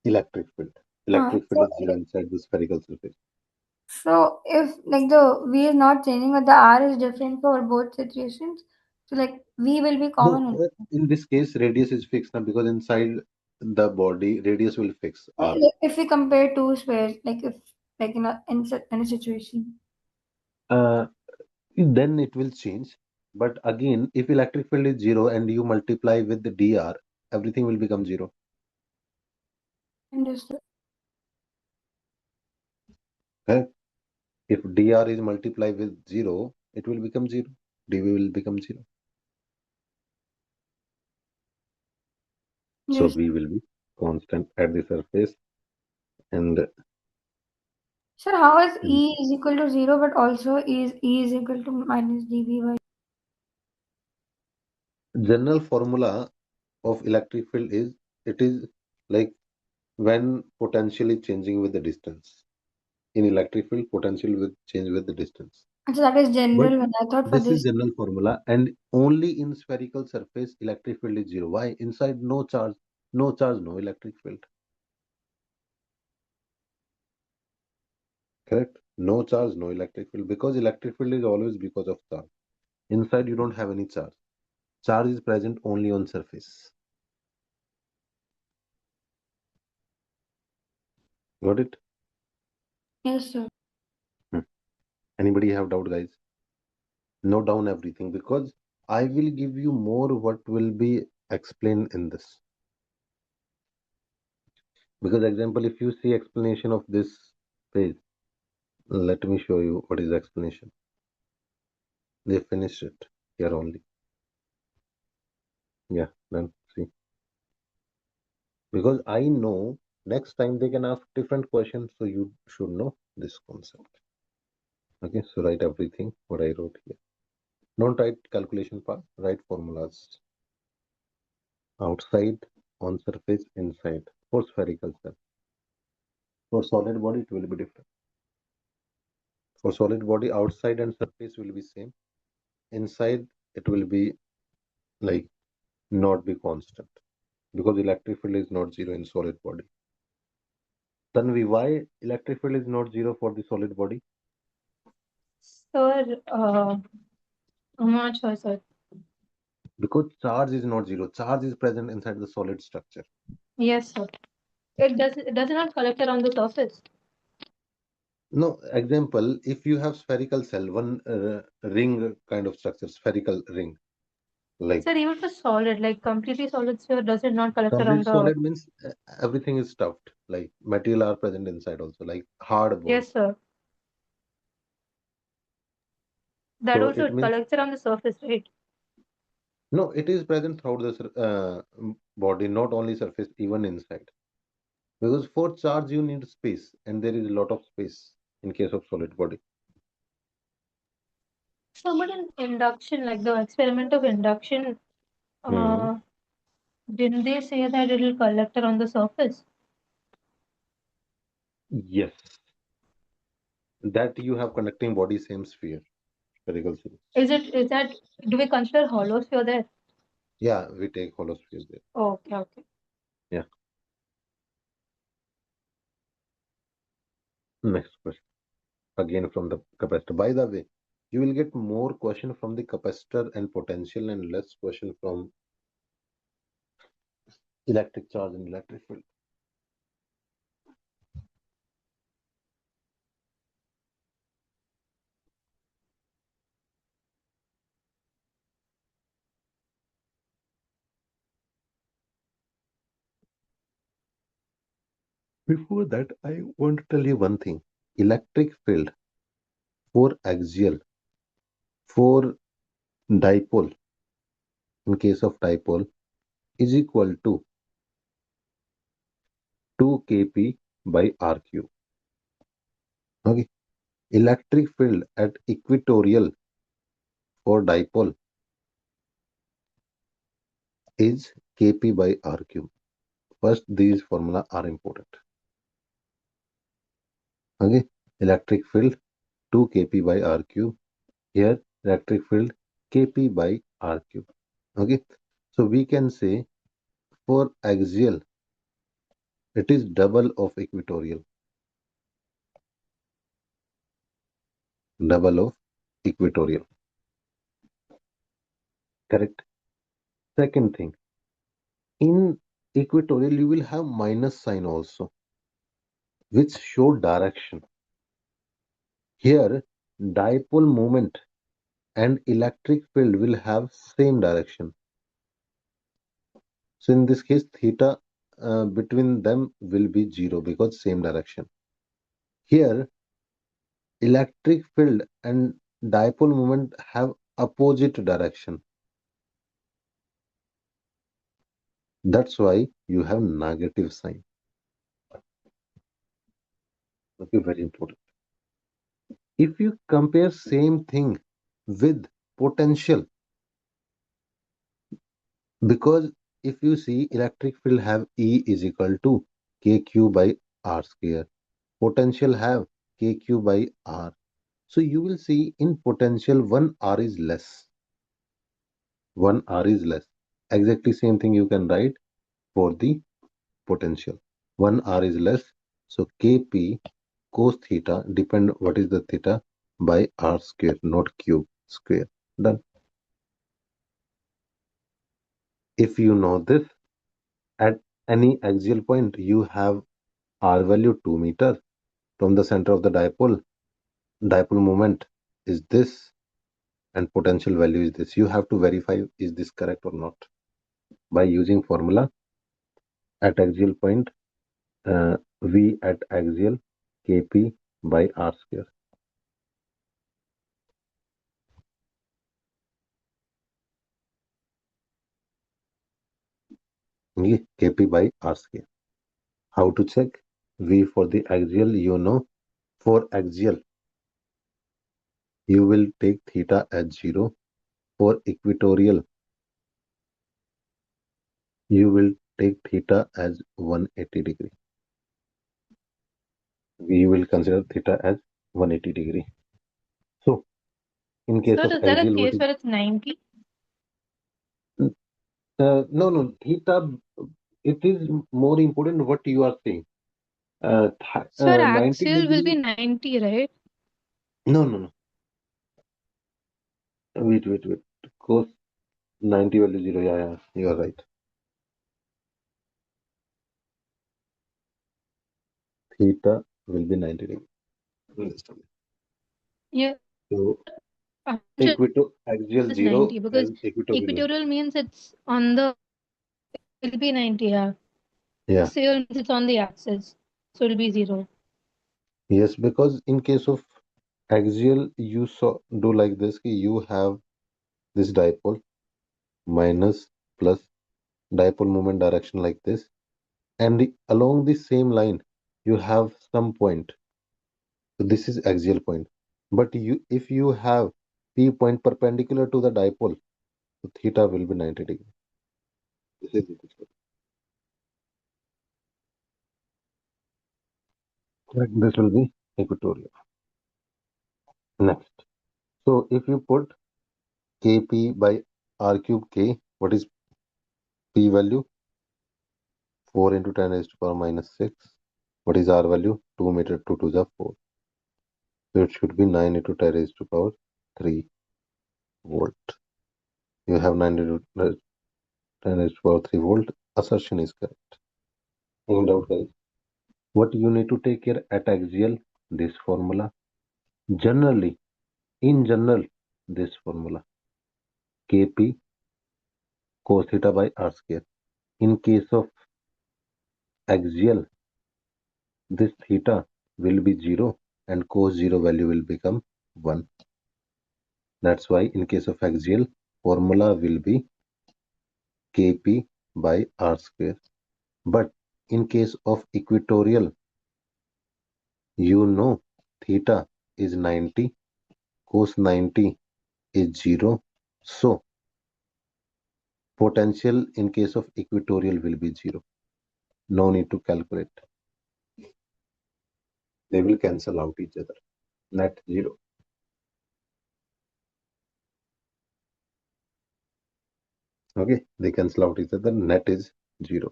Electric field. Uh, Electric field so, is 0 inside the spherical surface. so if like the V is not changing but the R is different for both situations, so like V will be No, common only. in this case, radius is fixed now because inside the body, radius will fix R. Like, if we compare two squares, like if like in a situation. Uh, then it will change. But again, if electric field is 0 and you multiply with the dr, everything will become 0. Understood. Correct? If dr is multiplied with 0, it will become 0. dv will become 0. So Yes. v will be constant at the surface. And Sir, how is E is equal to 0 but also E is equal to minus dV by general formula of electric field is, it is like when potential is changing with the distance. In electric field, potential will change with the distance. so that is But general when I thought for this is this. general formula, and only in spherical surface electric field is 0. Why? Inside no charge, no charge, no electric field. Correct? No charge, no electric field, because electric field is always because of charge. Inside you don't have any charge. Charge is present only on surface. Got it? Yes, sir. Hmm. Anybody have doubt, guys? Note down everything because I will give you more what will be explained in this. Because example, if you see explanation of this page, let me show you what is the explanation. They finished it here only. Yeah, then see. Because I know next time they can ask different questions, so you should know this concept. Okay, so write everything what I wrote here. Don't write calculation part, write formulas. Outside, on surface, inside. For spherical cell. For solid body, it will be different. For solid body, outside and surface will be same. Inside, it will be like not be constant because electric field is not zero in solid body. Tanvi, why electric field is not zero for the solid body? Sir, I'm not sure, sir. Because charge is not zero. Charge is present inside the solid structure. Yes, sir. It does not collect around the surface. No, example, if you have spherical cell, one ring kind of structure, spherical ring, like Sir, even for solid, like completely solid sphere, does it not collect complete around the? solid means everything is stuffed, like material are present inside also, like hard ball. Yes, sir. That So also it it means collects around the surface, right? no, it is present throughout the body, not only surface, even inside. Because for charge you need space, and there is a lot of space in case of solid body. So, but in induction, like the experiment of induction, Hmm. uh, didn't they say that it will collect around the surface? Yes, that you have connecting body same sphere, spherical sphere. Is that do we consider hollow sphere there? Yeah, we take hollow sphere there. Okay, okay. Yeah. Next question. Again from the capacitor. By the way, you will get more question from the capacitor and potential and less question from electric charge and electric field. Before that, I want to tell you one thing. Electric field for axial, for dipole, in case of dipole, is equal to 2 kp by r cube. Okay. Electric field at equatorial for dipole is kp by r cube. First, these formula are important. Okay. Electric field 2 kp by r cube. Here, electric field kp by r cube. Okay. So we can say for axial, it is double of equatorial. Double of equatorial. Correct. Second thing, in equatorial, you will have minus sign also, which show direction. Here, dipole moment and electric field will have same direction. So in this case, theta between them will be 0 because same direction. Here, electric field and dipole moment have opposite direction. That's why you have negative sign. Okay, very important. If you compare same thing with potential, because if you see electric field have E is equal to KQ by R square, potential have KQ by R. So you will see in potential 1 R is less. 1 R is less. Exactly same thing you can write for the potential. 1 R is less. So KP cos theta depend what is the theta by R square, not cube square. Done. If you know this, at any axial point, you have R value 2 meter from the center of the dipole. Dipole moment is this and potential value is this. You have to verify is this correct or not by using formula at axial point V at axial Kp by R square. Okay, Kp by R square. How to check? V for the axial, you know. For axial, you will take theta as 0. For equatorial, you will take theta as 180 degree. We will consider theta as 180 degree. So, in case So of is there a axial, what case is where it's 90? no, theta, it is more important what you are saying. So 90 axial will be degree, 90, right? no. Wait. Cos 90 value 0. Yeah, you are right. Theta will be 90 degree. Understand. Yeah, So, just axial 0 90 because and equatorial. equatorial means it's on the, it will be 90, yeah. Yeah. Axial means it's on the axis, so it'll be 0. Yes, because in case of axial, you do like this. You have this dipole minus plus dipole moment direction like this, and along the same line, you have some point. So this is axial point. But if you have P point perpendicular to the dipole, so theta will be 90 degree. This is it. Like this will be equatorial. Next. So if you put Kp by R cube K, what is P value? 4 into 10 raised to power minus 6. What is R value? 2 meter 2 to the 4. So it should be 9 into 10 raised to power 3 volt. You have 9 into 10 raised to power 3 volt. assertion is correct. Any doubt, guys? What you need to take care at axial? This formula. Generally, in general, this formula. Kp cos theta by r square. In case of axial, this theta will be 0 and cos 0 value will become 1. That's why in case of axial, formula will be Kp by r square. But in case of equatorial, you know theta is 90, cos 90 is 0. So potential in case of equatorial will be 0. No need to calculate. They will cancel out each other. Net 0. Okay, they cancel out each other. Net is 0.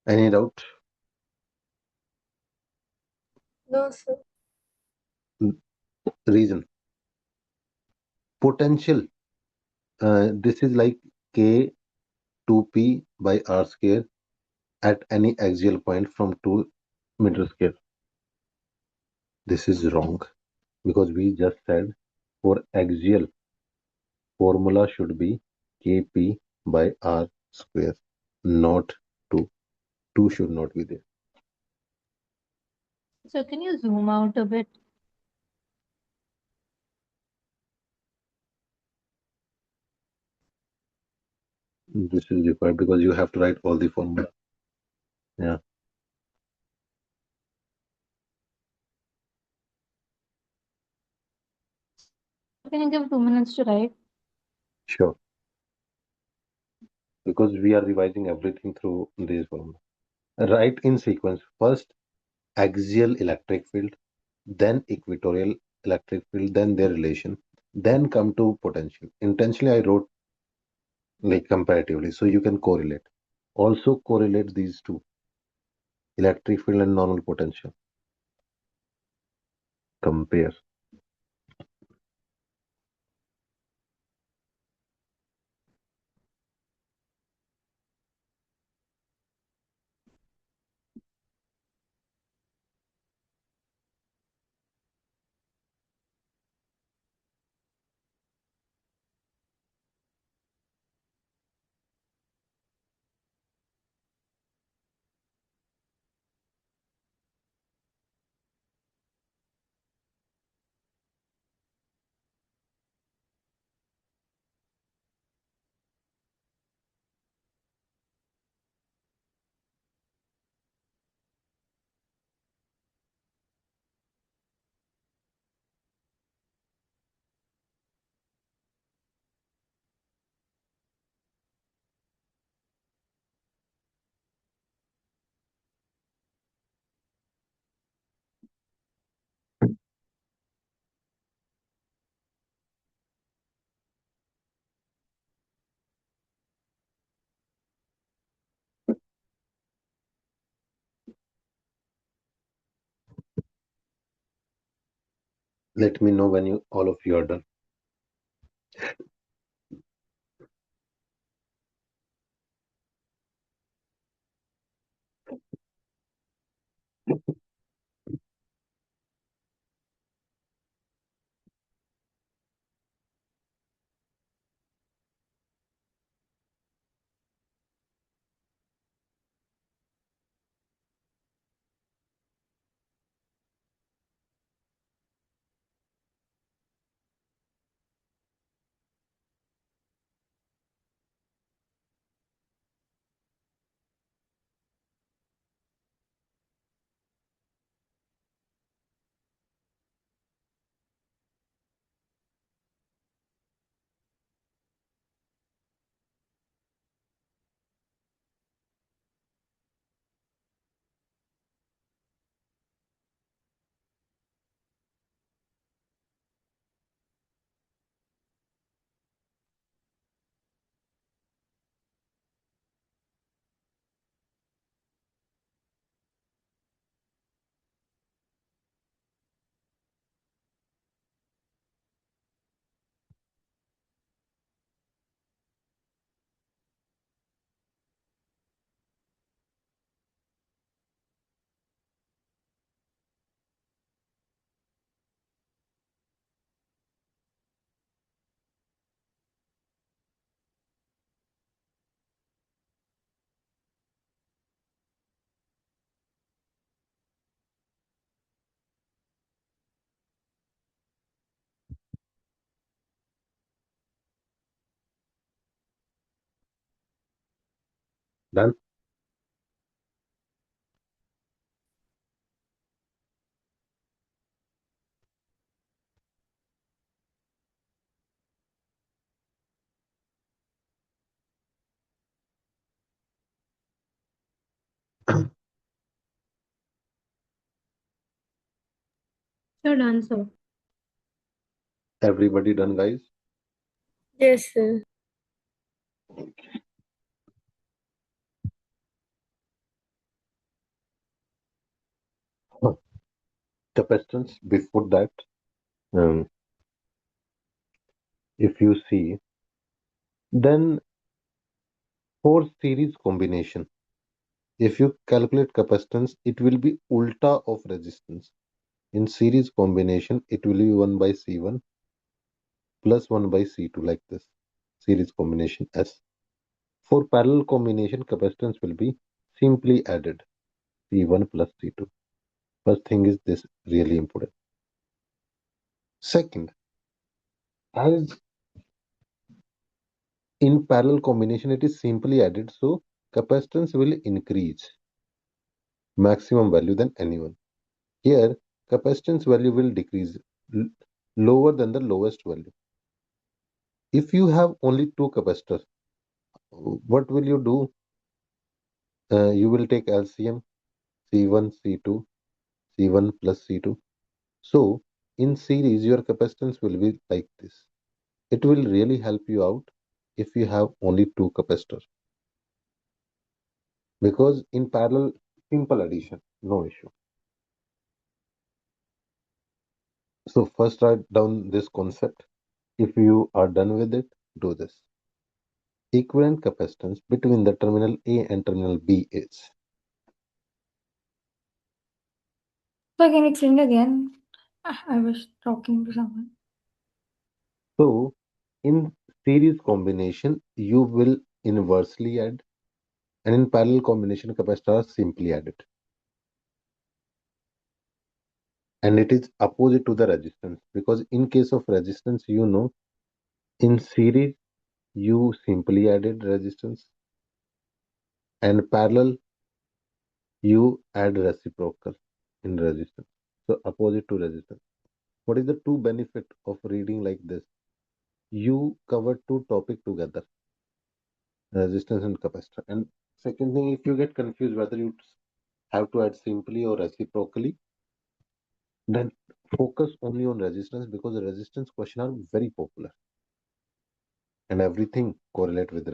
Any doubt? No, sir. Reason. Potential. This is like K 2p by r square at any axial point from 2 meter square. This is wrong because we just said for axial formula should be Kp by r square, not 2. 2 should not be there. So can you zoom out a bit? This is required because you have to write all the formula. Yeah, Can you give 2 minutes to write? sure. Because we are revising everything through this formula. Write in sequence. First, axial electric field, then equatorial electric field, then their relation, then come to potential. Intentionally, I wrote like comparatively, so you can correlate. Also correlate these two, electric field and normal potential. Compare. Let me know when you all of you are done. Done. So done, sir. Everybody done, guys? Yes, sir. Huh. Capacitance. Before that, um, if you see, then for series combination, if you calculate capacitance, it will be ulta of resistance. In series combination, it will be 1 by C1 plus 1 by C2 like this. Series combination S. For parallel combination, capacitance will be simply added C1 plus C2. First thing is this really important. Second, as in parallel combination, it is simply added, so capacitance will increase maximum value than anyone. Here, capacitance value will decrease l- lower than the lowest value. If you have only two capacitors, what will you do? You will take LCM C1, C2, C1 plus C2. So, in series, your capacitance will be like this. It will really help you out if you have only two capacitors. Because in parallel, simple addition, no issue. So, first write down this concept. If you are done with it, do this. Equivalent capacitance between the terminal A and terminal B is. So I can explain it again. I was talking to someone. So, in series combination, you will inversely add, and in parallel combination, capacitor are simply added. And it is opposite to the resistance because in case of resistance, in series, you simply added resistance, and parallel, you add reciprocal in resistance. So, opposite to resistance. What is the two benefit of reading like this? You cover two topic together, resistance and capacitor. And second thing, if you get confused whether you have to add simply or reciprocally, then focus only on resistance because the resistance question are very popular and everything correlate with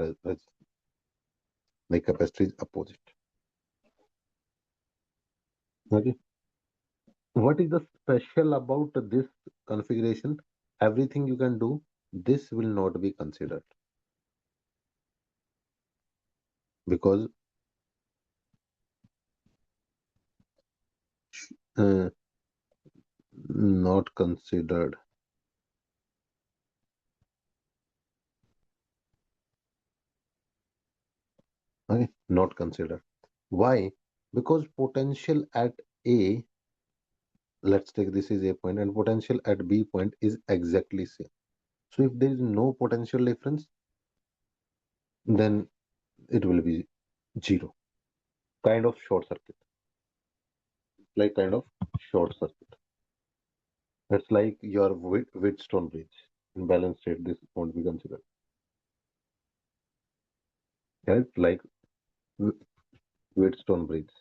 like capacitor is opposite. Okay. What is the special about this configuration? Everything you can do, this will not be considered because uh, not considered. Okay, not considered. Why? Because potential at A, let's take this is A point, and potential at B point is exactly same. So if there is no potential difference, then it will be zero. Kind of short circuit. Like kind of short circuit. It's like your Wheatstone bridge. In balanced state, this won't be considered. Right? Like Wh- Wheatstone bridge.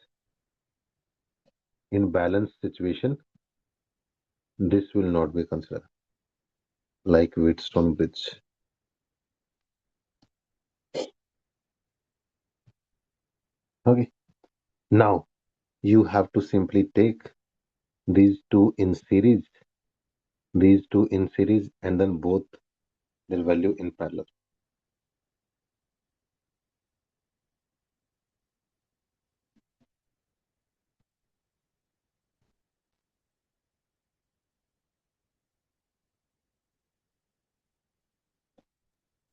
In balanced situation, this will not be considered. Like Wheatstone bridge. Okay. Now you have to simply take these two in series, and then both their value in parallel.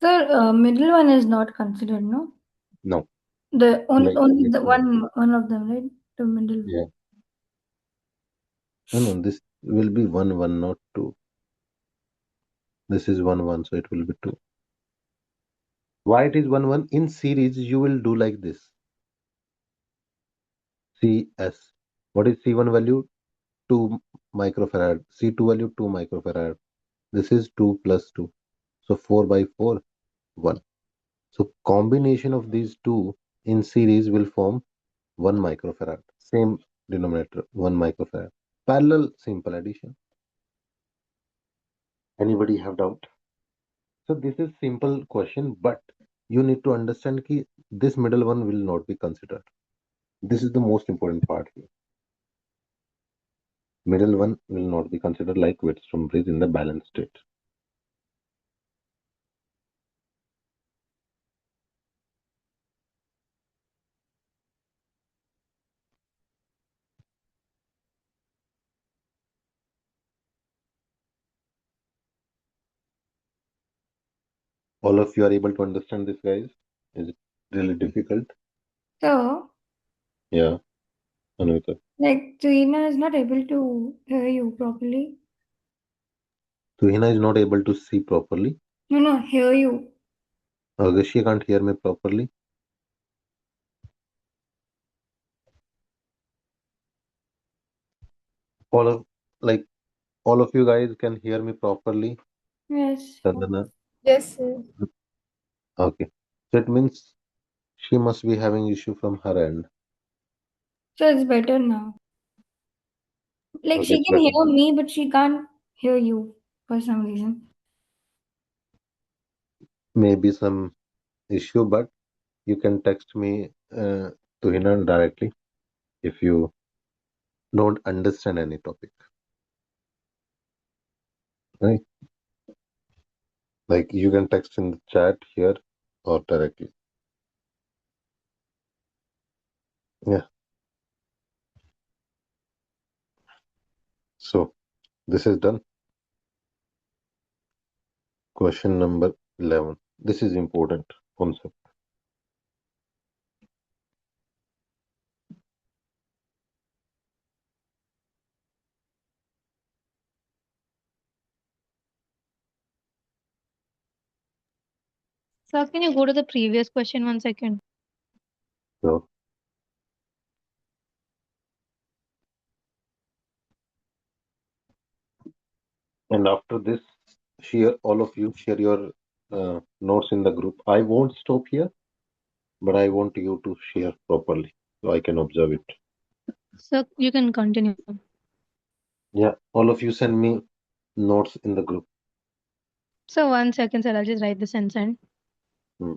Sir, middle one is not considered, no? No, The only like only the Wheatstone. one of them, right? The middle one. Yeah. No, this will be 1, 1, not 2. This is 1, 1, so it will be 2. Why it is 1, 1? In series, you will do like this. CS. What is C1 value? 2 microfarad. C2 value 2 microfarad. This is 2 plus 2. So 4 by 4, 1. So combination of these two in series will form 1 microfarad. Same denominator, 1 microfarad. Parallel simple addition. Anybody have doubt? So this is simple question, but you need to understand that this middle one will not be considered. This is the most important part here. Middle one will not be considered like Wheatstone bridge in the balanced state. All of you are able to understand this, guys? Is it really difficult? So, Yeah, Anvita. like, Trina is not able to hear you properly. Tuhina is not able to see properly. No, no, hear you. She can't hear me properly. All of like all of you guys can hear me properly. Yes. Chandana. Yes, sir. Okay. So it means she must be having issue from her end. So it's better now. Like, Okay, she it's can better. hear me, but she can't hear you for some reason. Maybe some issue, but you can text me to Hina directly if you don't understand any topic. Right? Like you can text in the chat here or directly. Yeah. So this is done. Question number 11. This is important concept. Sir, can you go to the previous question 1 second? So, and after this, share all of you share your notes in the group. I won't stop here, but I want you to share properly so I can observe it. Sir, you can continue. Yeah, all of you send me notes in the group. So 1 second, sir. I'll just write this and send. Hmm.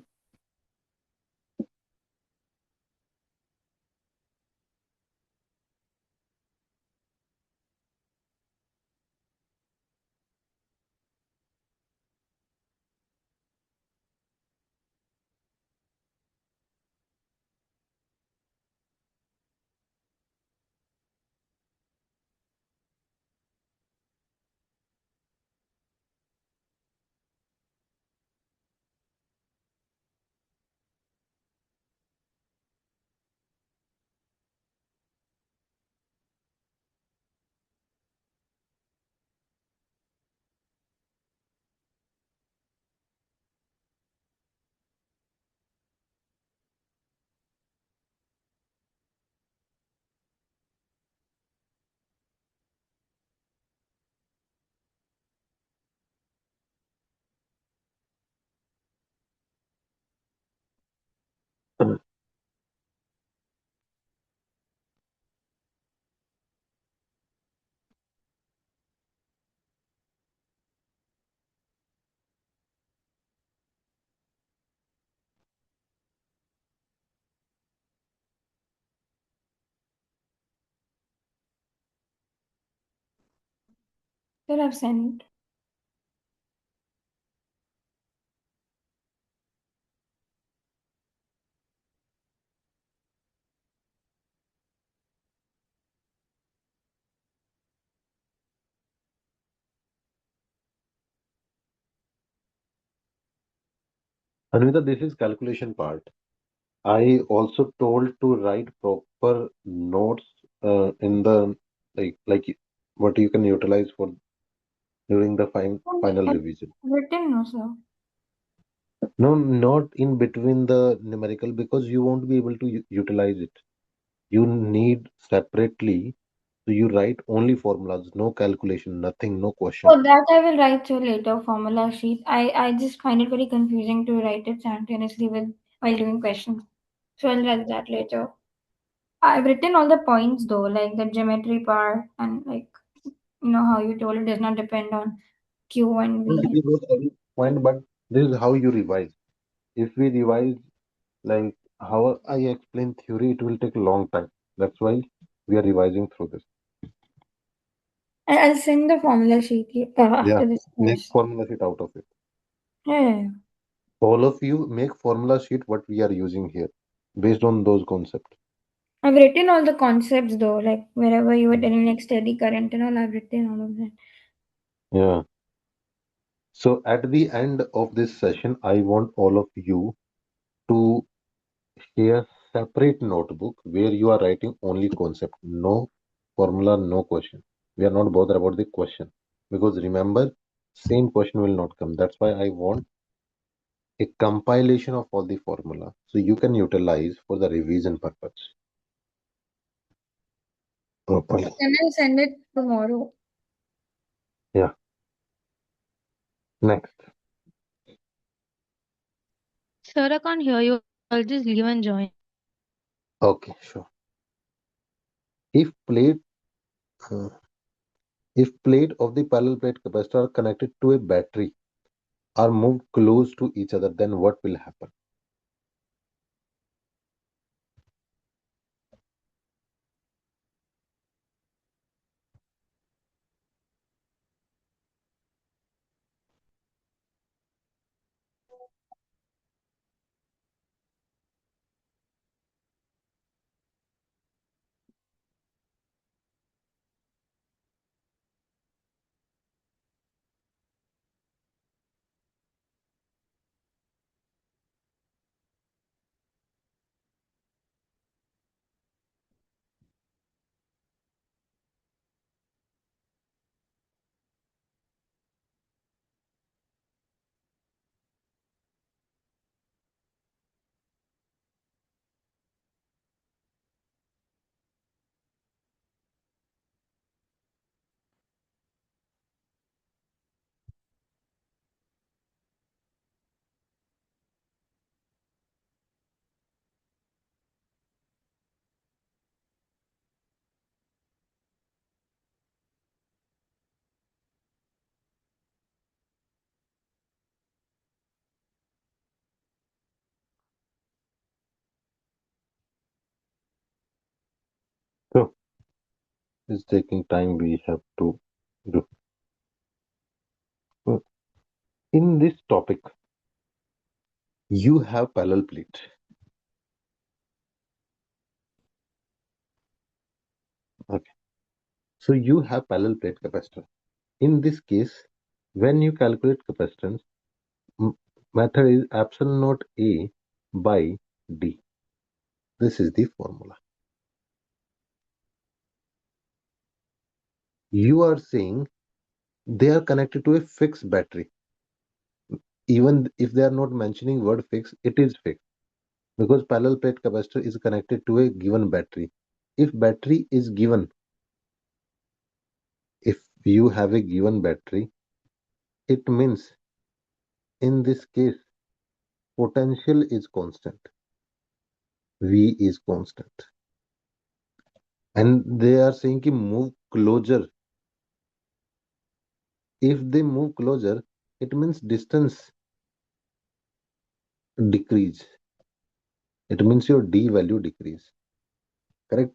That I've sent. Anvita, this is calculation part. I also told to write proper notes in the like what you can utilize for during the final I've revision. written, no, sir. No, not in between the numerical because you won't be able to utilize it. You need separately, so you write only formulas, no calculation, nothing, no question. Oh, that I will write to later formula sheet. I just find it very confusing to write it simultaneously with while doing questions. So I'll write that later. I've written all the points though, like the geometry part and like how you told it does not depend on Q and No, V. this is not every point, but this is how you revise. If we revise like how I explain theory, it will take a long time. That's why we are revising through this. I'll send the formula sheet Yeah, after this make course. formula sheet out of it. Yeah, yeah, yeah. All of you make formula sheet what we are using here based on those concepts. I've written all the concepts though, like wherever you were telling like steady current and all, I've written all of that. Yeah. So at the end of this session, I want all of you to share separate notebook where you are writing only concept, no formula, no question. We are not bothered about the question because remember, same question will not come. That's why I want a compilation of all the formula so you can utilize for the revision purpose properly. Then I'll send it tomorrow. Yeah. Next. Sir, I can't hear you. I'll just leave and join. Okay, sure. If plate uh, if plate of the parallel plate capacitor are connected to a battery are moved close to each other, then what will happen? So it's taking time we have to do. So, in this topic, you have parallel plate. Okay. So you have parallel plate capacitor. In this case, when you calculate capacitance, m- method is epsilon naught A by D. This is the formula. You are saying they are connected to a fixed battery. Even if they are not mentioning word fixed, it is fixed because parallel plate capacitor is connected to a given battery. If battery is given, if you have a given battery, it means in this case potential is constant, V is constant, and they are saying ki move closer. If they move closer, it means distance decrease. It means your D value decrease. Correct?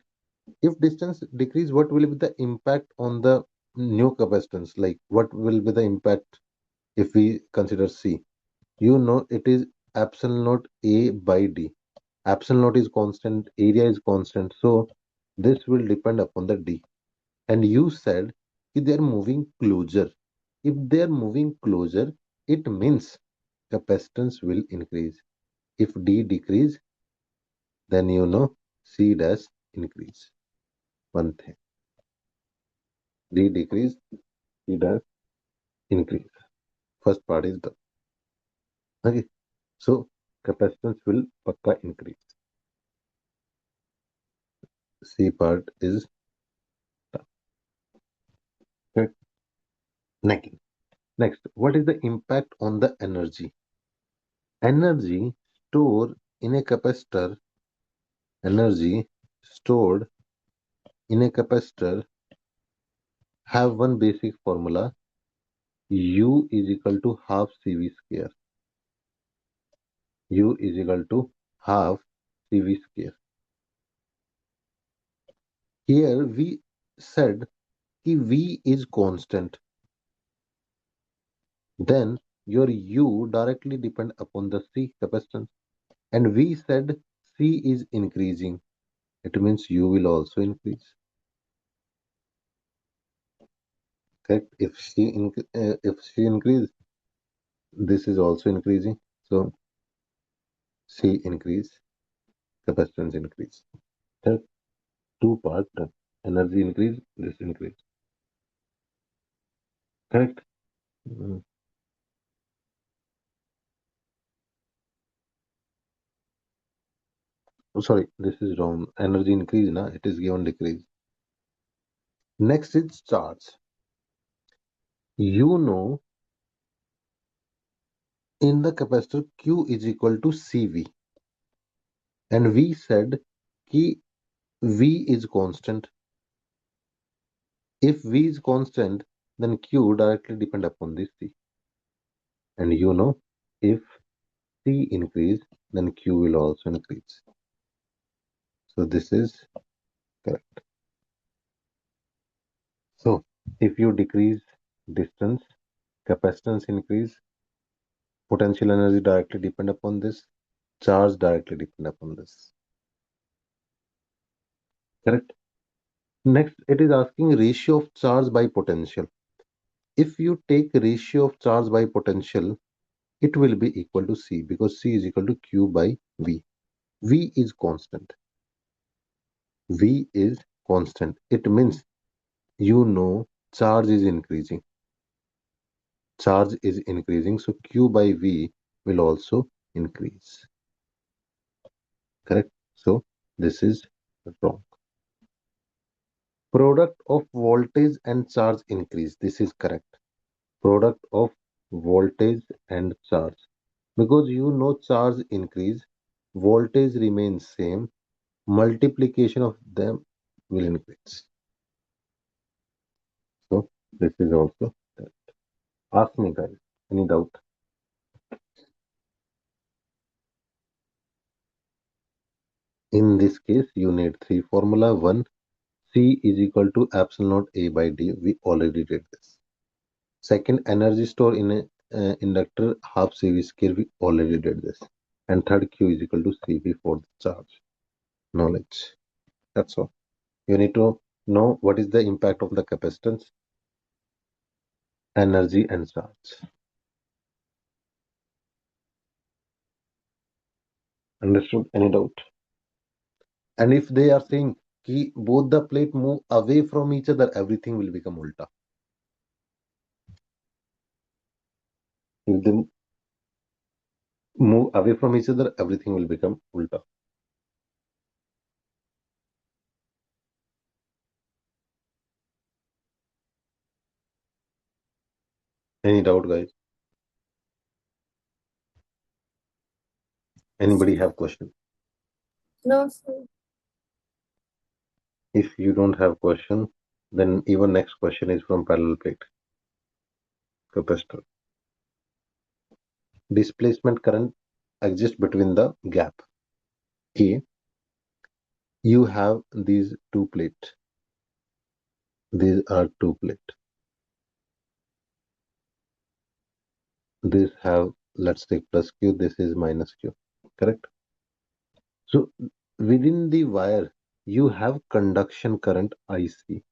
If distance decrease, what will be the impact on the new capacitance? Like what will be the impact if we consider C? You know it is epsilon naught A by D. Epsilon naught is constant, area is constant. So this will depend upon the D. And you said if they are moving closer. If they are moving closer, it means capacitance will increase. If D decrease, then you know C dash increase. One thing. D decrease, C dash increase. First part is done. Okay. So capacitance will pakka increase. C part is correct. Next, what is the impact on the energy? Energy stored in a capacitor, energy stored in a capacitor have one basic formula. U is equal to half CV square. U is equal to half CV square. Here we said कि V is constant. Then your U directly depend upon the C capacitance. And we said C is increasing. It means U will also increase. Correct? If C increase, this is also increasing. So C increase, capacitance increase. Correct? Two part energy increase, this increase. Correct? Mm. Oh, sorry, this is wrong. Energy increase, na? It is given decrease. Next is charge. You know, in the capacitor Q is equal to CV. And we said कि V is constant. If V is constant, then Q directly depend upon this C. And you know, if C increase, then Q will also increase. So this is correct. So if you decrease distance, capacitance increase, potential energy directly depend upon this, charge directly depend upon this. Correct? Next, it is asking ratio of charge by potential. If you take ratio of charge by potential, it will be equal to C because C is equal to Q by V. V is constant. V is constant. It means you know charge is increasing. Charge is increasing, so Q by V will also increase. Correct? So this is wrong. Product of voltage and charge increase. This is correct. Product of voltage and charge. Because you know charge increase, voltage remains same, multiplication of them will increase. So this is also correct. Ask me guys, any doubt? In this case, you need three formula. One, C is equal to epsilon naught A by D. We already did this. Second, energy store in a inductor half CV square. We already did this. And third, Q is equal to CV for the charge. Knowledge. That's all. You need to know what is the impact of the capacitance, energy, and charge. Understood? Any doubt? And if they are saying कि both the plate move away from each other, everything will become ulta. If they move away from each other, everything will become ulta. Any doubt, guys? Anybody have question? No, sir. If you don't have question, then even next question is from parallel plate capacitor. Displacement current exists between the gap. A, you have these two plates. These are two plates. This have, let's take plus Q, this is minus Q. Correct? So within the wire, you have conduction current IC.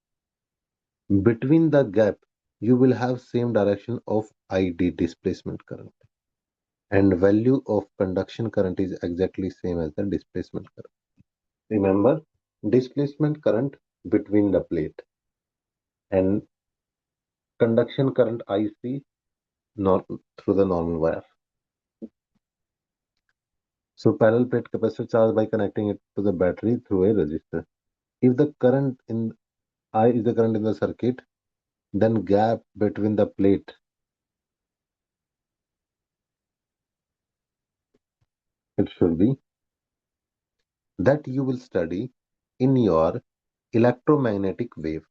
Between the gap, you will have same direction of ID, displacement current. And value of conduction current is exactly same as the displacement current. Remember, displacement current between the plate and conduction current IC through the normal wire. So parallel plate capacitor charge by connecting it to the battery through a resistor. If the current in I is the current in the circuit, then gap between the plate, it should be that you will study in your electromagnetic wave.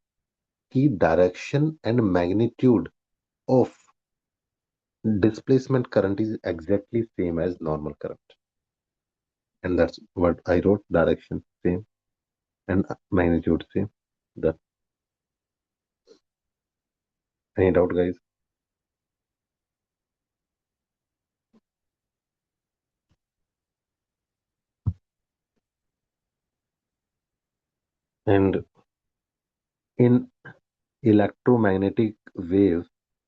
Key direction and magnitude of displacement current is exactly same as normal current. And that's what I wrote, direction same and magnitude same. That any doubt, guys? And in electromagnetic wave,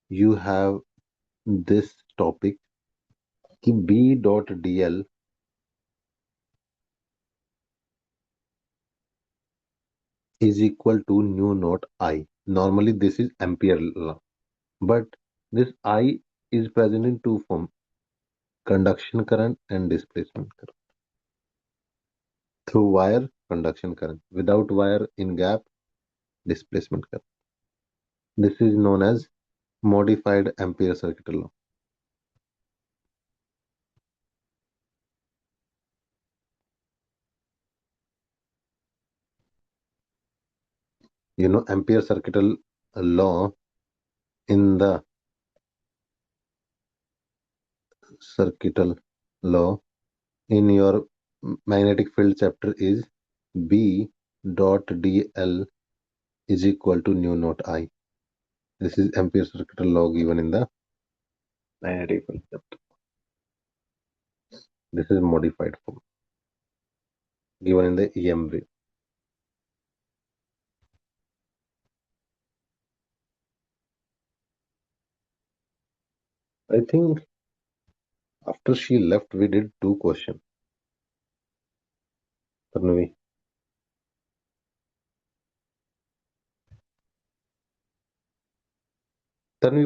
you have this topic कि B dot dl is equal to nu naught I. Normally, this is Ampere law, but this I is present in two forms: conduction current and displacement current. Through wire, conduction current; without wire, in gap, displacement current. This is known as modified Ampere circuit law. You know, Ampere circuit law in the circuital law in your magnetic field chapter is B dot dl is equal to nu naught I. This is Ampere circuital law given in the magnetic field chapter. This is modified form given in the EM way. I think after she left, we did two questions. Tanvi,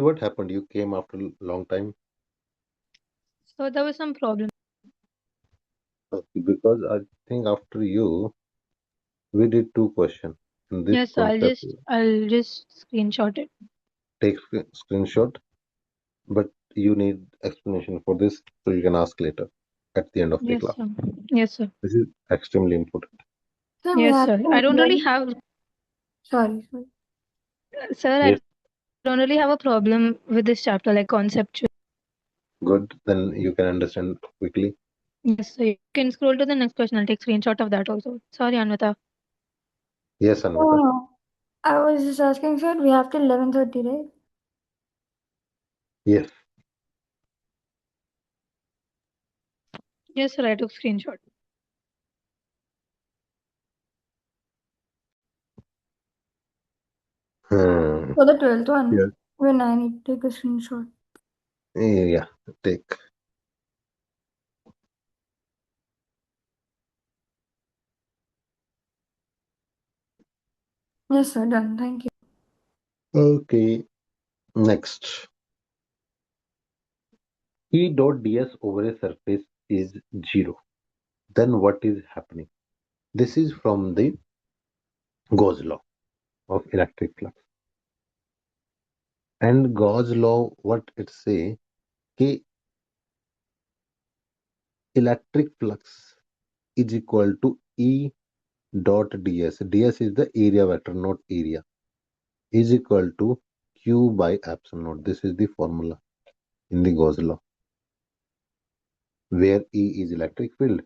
what happened? You came after a long time. So there was some problem. Okay, because I think after you, we did two questions. And this Yes, so concept, I'll just screenshot it. take screenshot, but you need explanation for this, so you can ask later at the end of the Yes, class. sir. Yes, sir. This is extremely important. So we Yes, have sir. to I don't really really have, sorry. sir, I Yes, don't really have a problem with this chapter, like conceptual. good. Then you can understand quickly. Yes, so you can scroll to the next question. I'll take screenshot of that also. Sorry, Anvita. Yes, Anvita. Oh, I was just asking, sir, we have till 11:30, right? Yes. Yes, sir, I took screenshot. Hmm. For the 12th one, Yeah. when I need to take a screenshot. Yeah. Take. Yes, sir, done. Thank you. Okay. Next. E dot ds over a surface is 0. Then what is happening? This is from the Gauss law of electric flux. And Gauss law, what it say? K electric flux is equal to E dot ds. Ds is the area vector, not area. Is equal to Q by epsilon naught. This is the formula in the Gauss law, where E is electric field.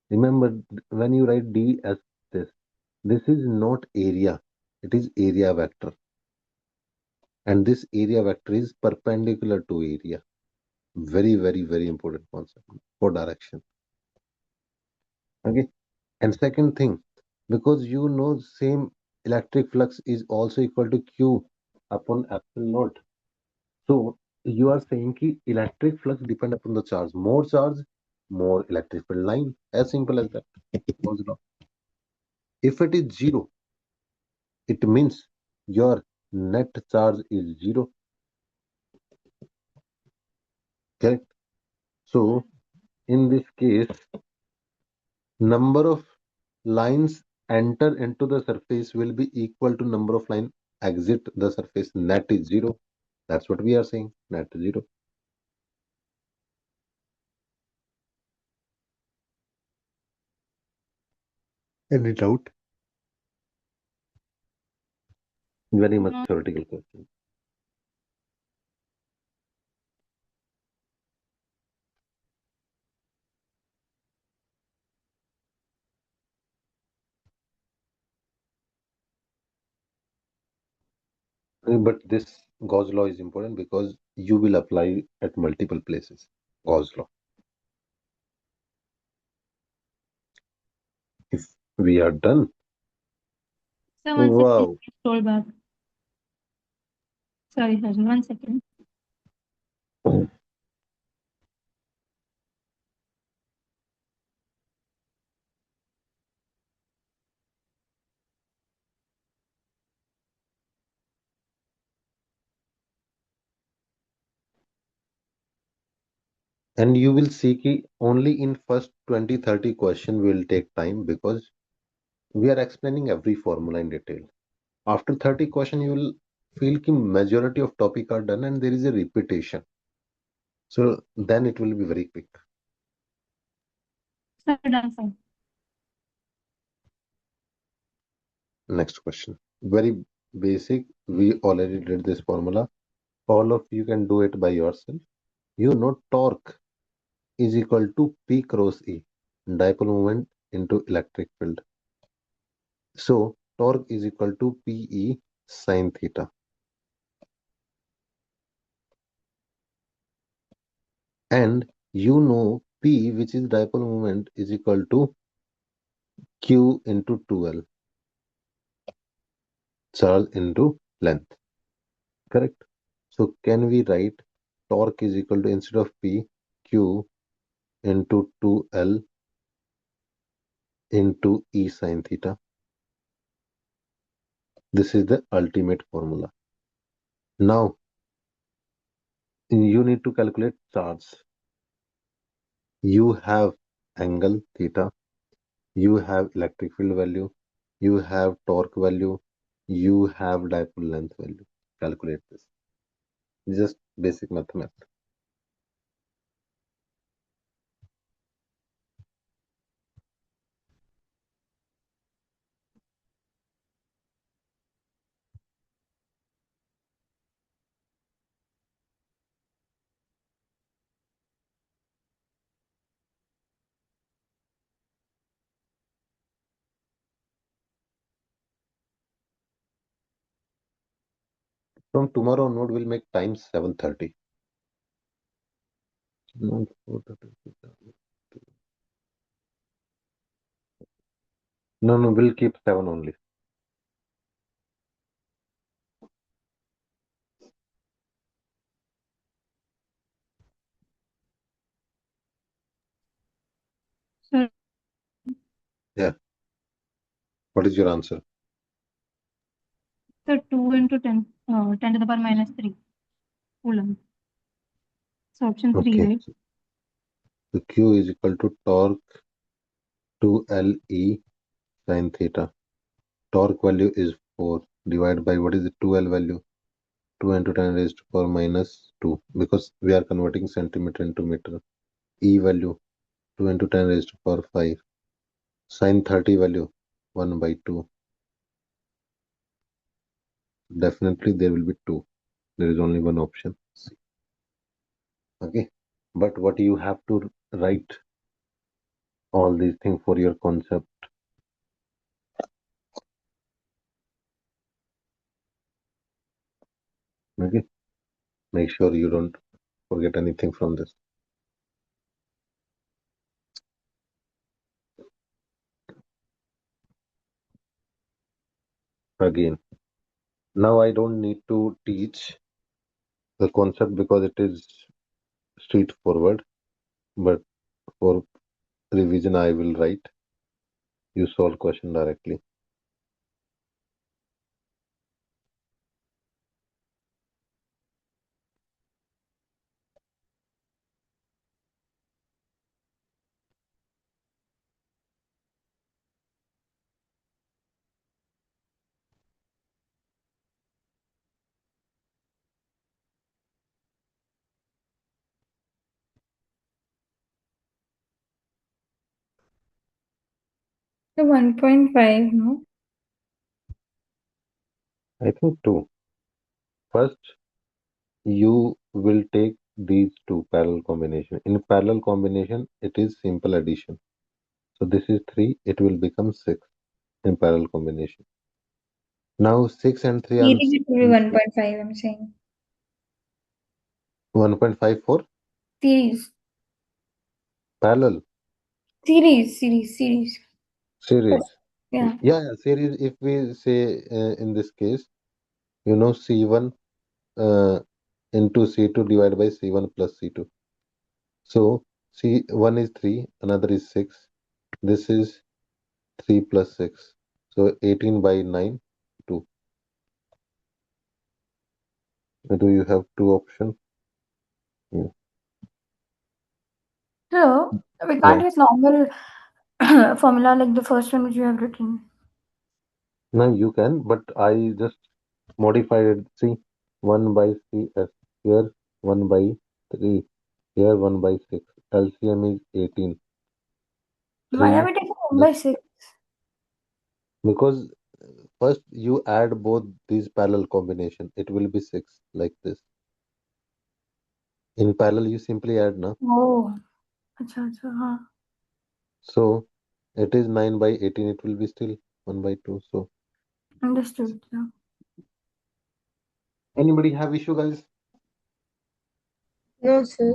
Remember, when you write D as this is not area, it is area vector. And this area vector is perpendicular to area. Very, very, very important concept for direction. Okay. And second thing, because you know same electric flux is also equal to Q upon epsilon naught. So you are saying कि electric flux depend upon the charge. More charge, more electric field line. As simple as that. If it is zero, it means your net charge is zero. Correct? So in this case, number of lines enter into the surface will be equal to number of line exit the surface. Net is 0. That's what we are saying. Net is 0. Any doubt? Very much No. theoretical question. But this Gauss law is important because you will apply at multiple places. Gauss law. If we are done, So one second, wow. scroll back. Sorry, 1 second. And you will see कि only in first 20-30 question will take time because we are explaining every formula in detail. After 30 question, you will feel कि majority of topic are done and there is a repetition. So then it will be very quick. Sir, done, sir. Next question. Very basic. We already did this formula. All of you can do it by yourself. You know torque is equal to P cross E, dipole moment into electric field. So torque is equal to PE sine theta. And you know P, which is dipole moment, is equal to Q into 2L, charge into length. Correct? So can we write torque is equal to, instead of P, Q into 2L into E sine theta? This is the ultimate formula. Now you need to calculate charge. You have angle theta, you have electric field value, you have torque value, you have dipole length value. Calculate this. Just basic mathematics. From tomorrow onward, we'll make time 7:30. No, no, we'll keep 7 only. Sir, Yeah. What is your answer? sir, 2 into 10, 10 to the power minus 3 Coulomb. So option 3, Okay. right? So Q is equal to torque to LE sine theta. Torque value is 4 divided by what is the 2L value? 2 into 10 raised to power minus 2 because we are converting centimeter into meter. E value 2 into 10 raised to power 5. Sine 30 value 1 by 2. Definitely there will be 2. There is only one option. Okay. But what you have to write all these things for your concept. Okay. Make sure you don't forget anything from this. Again. Now I don't need to teach the concept because it is straightforward. But for revision, I will write. You solve question directly. So 1.5, no? I think two. First, you will take these two parallel combination. In parallel combination, it is simple addition. So this is 3, it will become 6 in parallel combination. Now 6 and 3 are Series it will be 1.5, I'm saying. 1.54 Series. parallel Series. series. Yeah. Yeah, series. If we say in this case, C1 into C2 divided by C1 plus C2. So C1 is 3, another is 6. This is 3 plus 6. So 18 by 9, 2. Do you have two options? Yeah. So we Yeah. can't use normal formula like the first one which you have written. Now you can, but I just modified it. See, 1 by CS. Here 1 by 3. Here 1 by 6. LCM is 18. Why are 3 we taking 1 plus, by 6? because first you add both these parallel combination. It will be 6 like this. In parallel, you simply add now. Oh, acha, huh. So it is 9 by 18. It will be still 1 by 2. So Understood. Yeah. anybody have issue, guys? No, sir.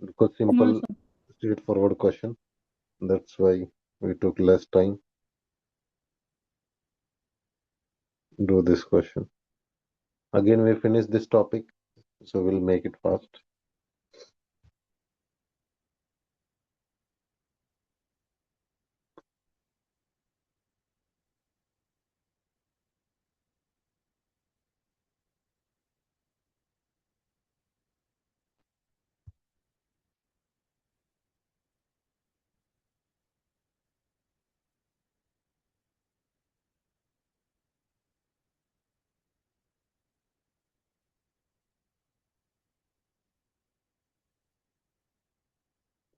Because No, simple, sir. straightforward question. That's why we took less time to do this question. Again, we finish this topic, so we'll make it fast.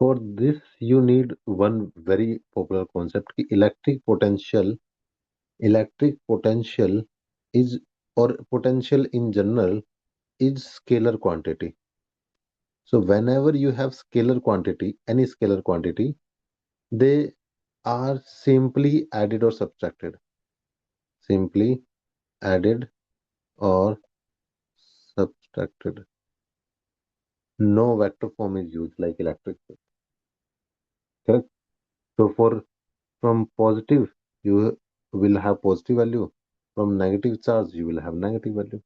For this, you need one very popular concept. कि electric potential is, or potential in general, is scalar quantity. So whenever you have scalar quantity, any scalar quantity, they are simply added or subtracted. Simply added or subtracted. No vector form is used like electric field. Correct? So from positive, you will have positive value. From negative charge, you will have negative value.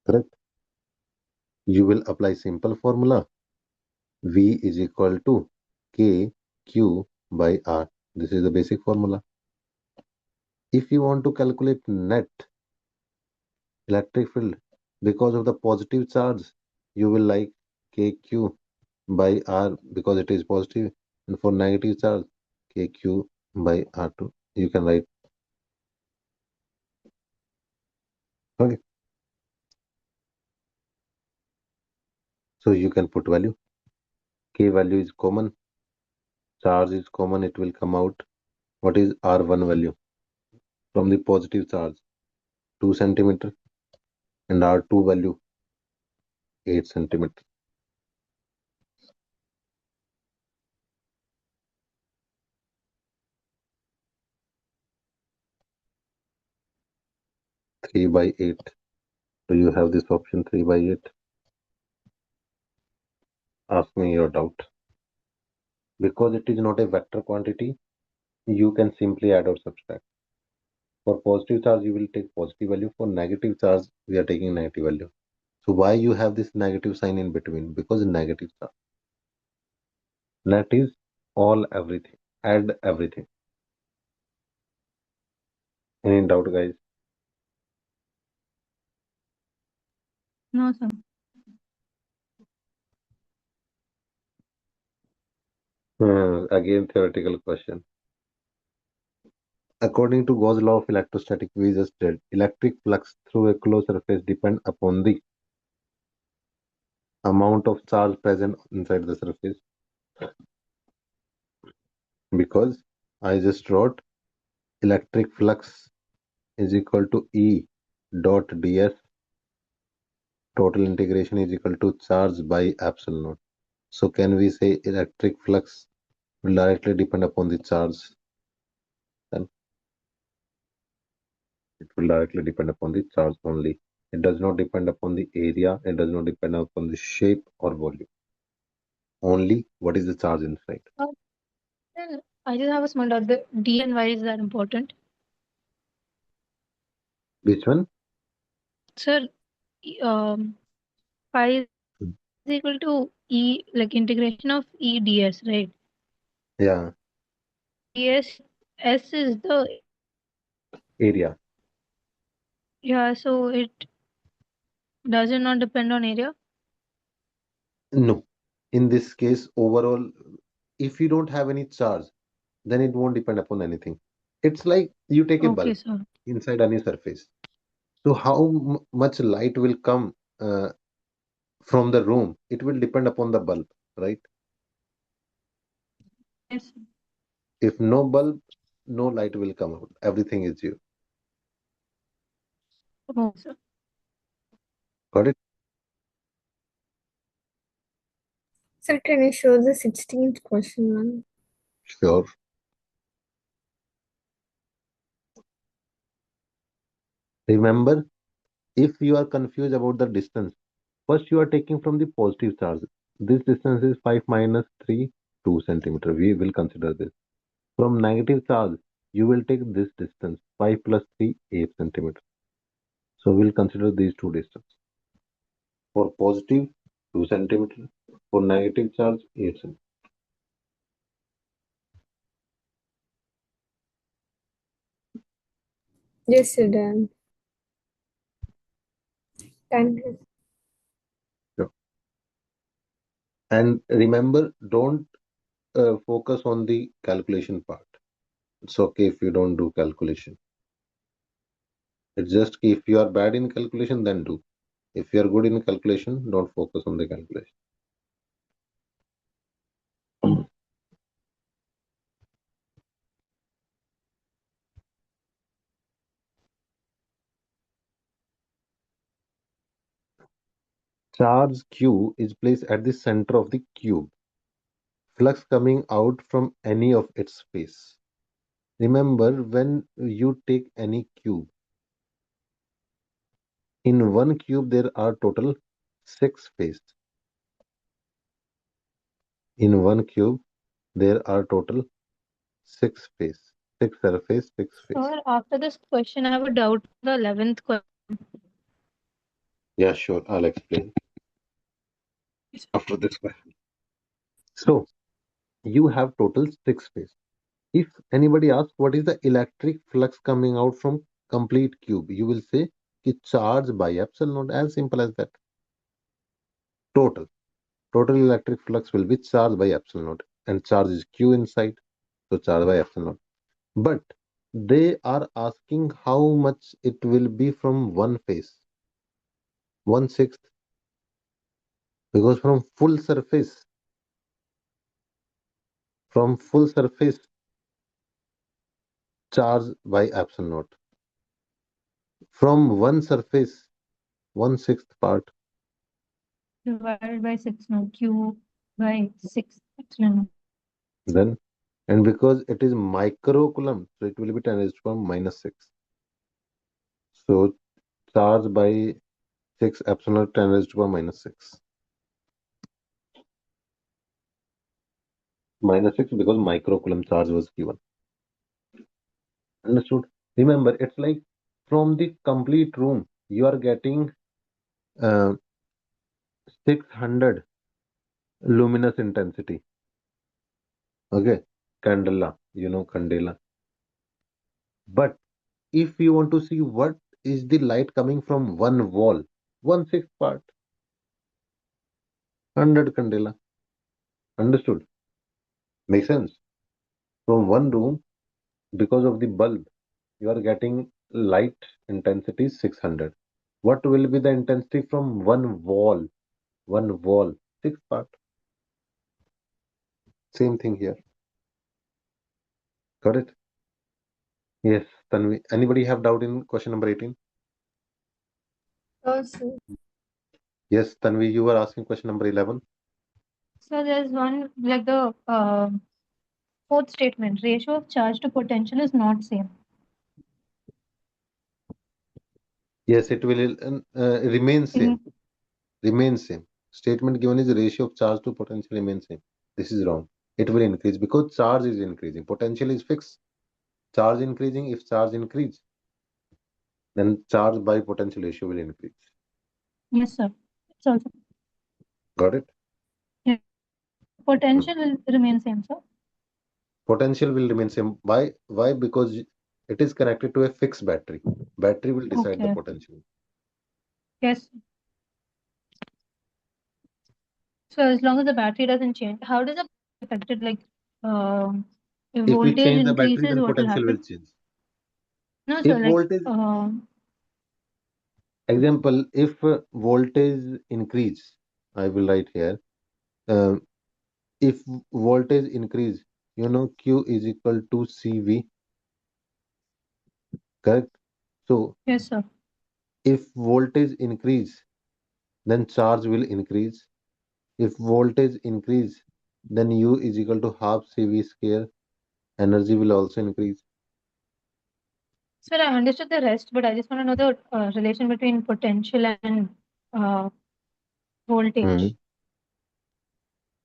Correct? You will apply simple formula. V is equal to K Q by R. This is the basic formula. If you want to calculate net electric field because of the positive charge, you will like KQ by R because it is positive, and for negative charge, KQ by R2. You can write. Okay. So you can put value. K value is common, charge is common, it will come out. What is R1 value? From the positive charge, 2 centimeter, and R2 value, 8 centimeter. 3 by 8. So you have this option 3 by 8. Ask me your doubt. Because it is not a vector quantity, you can simply add or subtract. For positive charge, you will take positive value. For negative charge, we are taking negative value. So why you have this negative sign in between? Because negative charge. Net is all everything. Add everything. Any doubt, guys? No, sir. Again, theoretical question. According to Gauss law of electrostatic, we just did, electric flux through a closed surface depend upon the amount of charge present inside the surface. Because I just wrote electric flux is equal to E dot ds, total integration is equal to charge by epsilon naught. So can we say electric flux will directly depend upon the charge? Then it will directly depend upon the charge only. It does not depend upon the area, it does not depend upon the shape or volume. Only what is the charge inside. Uh, then I just have a small doubt. The D and Y, is that important? Which one? Sir, phi is equal to E, like integration of E ds, right? Yeah, ds, S is the area. area. Yeah, so it does it not depend on area? No. In this case, overall, if you don't have any charge, then it won't depend upon anything. It's like you take a Okay, bulb sir. inside any surface. So how much light will come from the room? It will depend upon the bulb, right? Yes. If no bulb, no light will come out. Everything is you. Oh, sir. Got it? Sir, can you show the 16th question one? Sure. Remember, if you are confused about the distance, first you are taking from the positive charge. This distance is 5 minus 3, 2 centimeter. We will consider this. From negative charge, you will take this distance, 5 plus 3, 8 centimeter. So we'll consider these two distances. For positive, 2 centimeter. For negative charge, 8 centimeter. Yes, sir, done. Thank you. Sure. And remember, don't focus on the calculation part. It's okay if you don't do calculation. It's just if you are bad in calculation, then do. If you are good in calculation, don't focus on the calculation. Charge Q is placed at the center of the cube. Flux coming out from any of its face. Remember, when you take any cube, in one cube there are total 6 faces. In one cube there are total 6 faces. 6 surface, 6 face. Sir, after this question, I have a doubt on the 11th question. Yeah, sure. I'll explain after this question. So you have total 6 faces. If anybody asks what is the electric flux coming out from complete cube, you will say कि charge by epsilon naught, as simple as that. Total. Total electric flux will be charged by epsilon naught, and charge is q inside, so charge by epsilon naught. But they are asking how much it will be from one face, 1/6, because from full surface, charge by epsilon naught. From one surface, 1/6 part, Divided by 6, no, Q by 6. Epsilon. then, and because it is microcoulomb, so it will be 10 raised to the power minus 6. So charge by 6 epsilon naught 10 raised to the power minus 6. Minus 6 because microcoulomb charge was given. Understood? Remember, it's like from the complete room, you are getting 600 luminous intensity. Okay, candela, candela. But if you want to see what is the light coming from one wall, 1/6 part, 100 candela. Understood? Makes sense? From one room, because of the bulb, you are getting light intensity 600. What will be the intensity from one wall? One wall, 6 part. Same thing here. Got it? Yes, Tanvi. Anybody have doubt in question number 18? Also, Yes, Tanvi, you were asking question number 11. So there's one like the fourth statement: ratio of charge to potential is not same. Yes, it will remain same. In Remain same. Statement given is the ratio of charge to potential remains same. This is wrong. It will increase because charge is increasing. Potential is fixed. Charge increasing. If charge increase, then charge by potential ratio will increase. yes, sir. It's also Got it? yeah. Hmm. Potential will remain same, sir. Potential will remain same. Why? Why? Because it is connected to a fixed battery. Battery will decide the Okay. potential. Yes. So as long as the battery doesn't change, how does the affected like if If we voltage change the battery, increases, then what will potential will happen? change. No, If sir. Like voltage, example, if voltage increase, I will write here. Uh, if voltage increase, Q is equal to CV, correct? So yes, sir. if voltage increase, then charge will increase. If voltage increase, then U is equal to half CV square. Energy will also increase. Sir, I understood the rest, but I just want to know the relation between potential and uh, Hmm. voltage.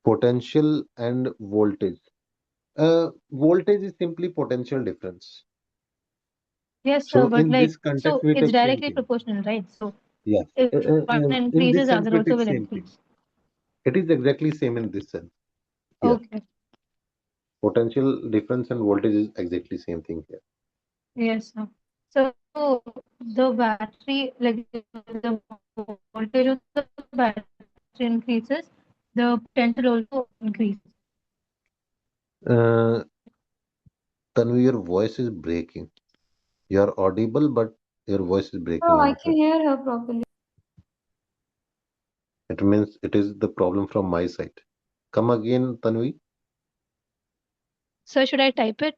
Potential and voltage. Voltage is simply potential difference. Yes, sir. So But in like, this context, so we it's take same directly thing. proportional, right? So Yes. if one In this increases, sense, other we also take will same thing. increase. It is exactly same in this sense. Yeah. Okay. Potential difference and voltage is exactly same thing here. Yes, sir. So the battery, like the voltage of the battery increases, the potential also increases. Uh, Tanvi, your voice is breaking. You are audible, but your voice is breaking No, in I between. can hear her properly. It means it is the problem from my side. Come again, Tanvi. So should I type it?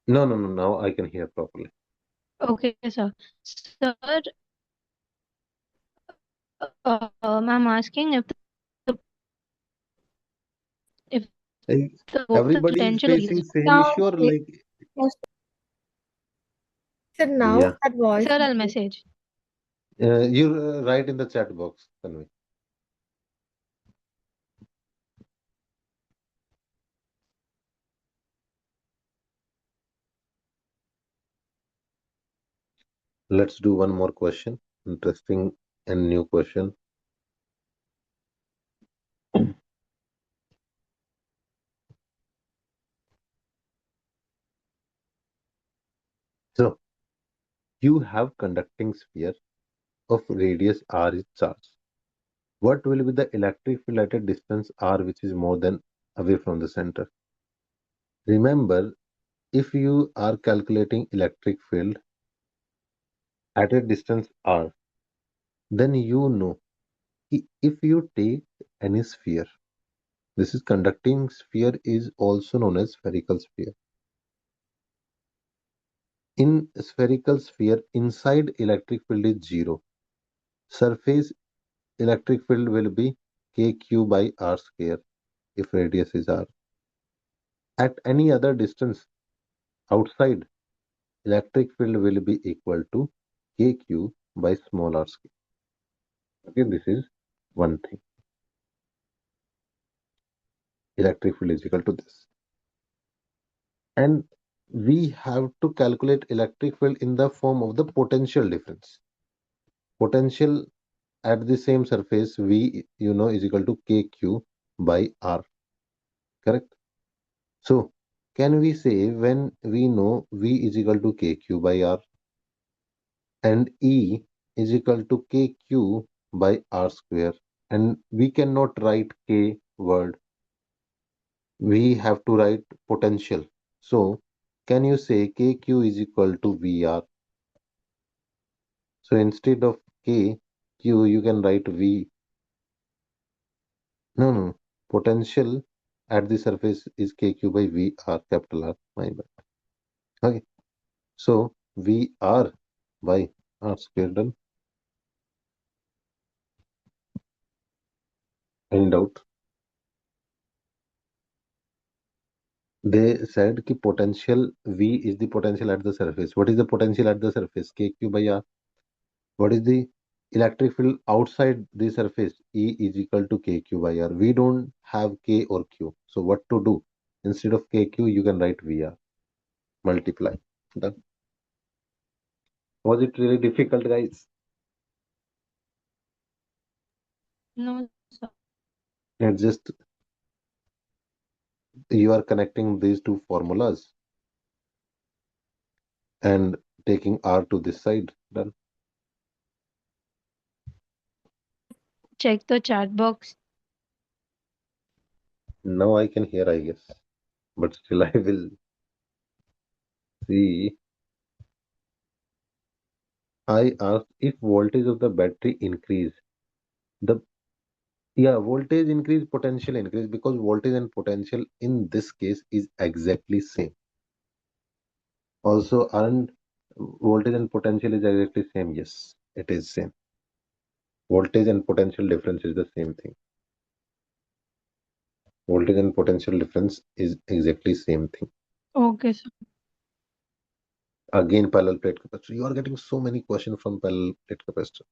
No, no, no. Now I can hear properly. Okay, sir. Sir, I'm asking if Eh, the Everybody is potential facing increases. same Now, issue, or yes, like, yes. so now yeah. that voice Sir, is I'll good. message. You write in the chat box, Tanvi. Let's do one more question. Interesting and new question. So you have conducting sphere of radius r is charged. What will be the electric field at a distance r which is more than away from the center? Remember, if you are calculating electric field at a distance r, then you know if you take any sphere, this is conducting sphere is also known as spherical sphere. In spherical sphere, inside electric field is zero. Surface electric field will be kq by r square if radius is r. At any other distance outside, electric field will be equal to kq by small r square. Okay, this is one thing. Electric field is equal to this. And we have to calculate electric field in the form of the potential difference. Potential at the same surface V is equal to kq by r, correct? So can we say when we know V is equal to kq by r and E is equal to kq by r square, and we cannot write k word, we have to write potential. So can you say kq is equal to Vr? So instead of k, q, you can write V. No, no, potential. at the surface is KQ by VR, capital R, my bad. Okay, so VR by R square, done. Any doubt? They said कि potential V is the potential at the surface. What is the potential at the surface? KQ by R. What is the electric field outside the surface? E is equal to KQ by R. We don't have K or Q. So what to do? Instead of KQ, you can write VR. Multiply. Done. Was it really difficult, guys? No, sir. It's just you are connecting these two formulas and taking R to this side. Done. Check the chat box. Now I can hear, I guess. But still I will see. I asked if voltage of the battery increase. The voltage increase, potential increase, because voltage and potential in this case is exactly same. Also, aren't voltage and potential is exactly same? Yes, it is same. Voltage and potential difference is the same thing. Voltage and potential difference is exactly same thing. Okay, sir. Again, parallel plate capacitor. You are getting so many questions from parallel plate capacitor.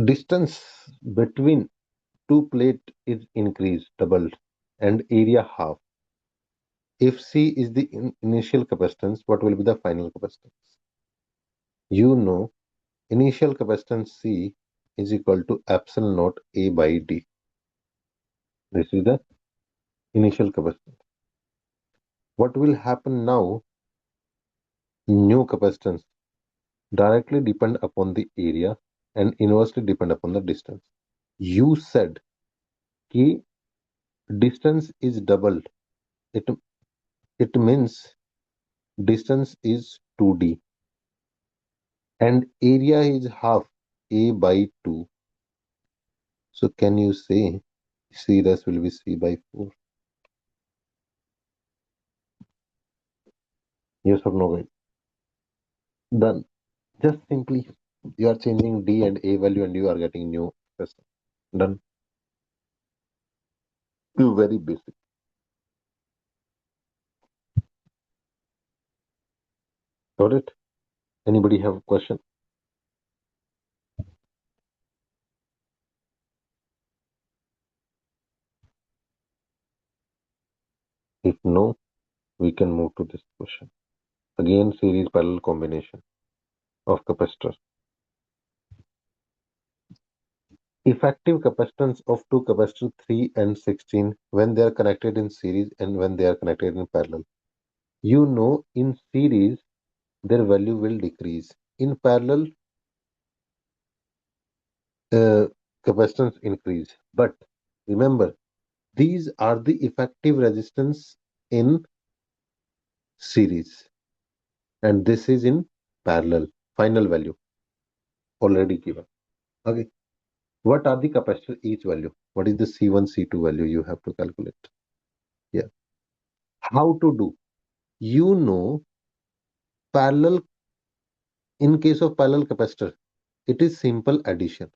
Distance between two plate is increased, doubled, and area half. If C is the initial capacitance, what will be the final capacitance? You know, initial capacitance C is equal to epsilon naught A by D. This is the initial capacitance. What will happen now? New capacitance directly depend upon the area and inversely depend upon the distance. You said कि distance is doubled. It means distance is 2D and area is half A by 2. So can you say C rest will be C by 4? Yes or no, guys? Done. Just simply you are changing D and A value and you are getting new question. Done. You very basic. Got it? Anybody have a question? If no, we can move to this question. Again, series parallel combination of capacitor. Effective capacitance of two capacitors 3 and 16 when they are connected in series and when they are connected in parallel. You know, in series, their value will decrease. In parallel, uh, capacitance increase. But remember, these are the effective resistance in series, and this is in parallel. Final value already given. Okay. What are the capacitor each value? What is the C1, C2 value you have to calculate? Yeah. How to do? You know, parallel, in case of parallel capacitor, it is simple addition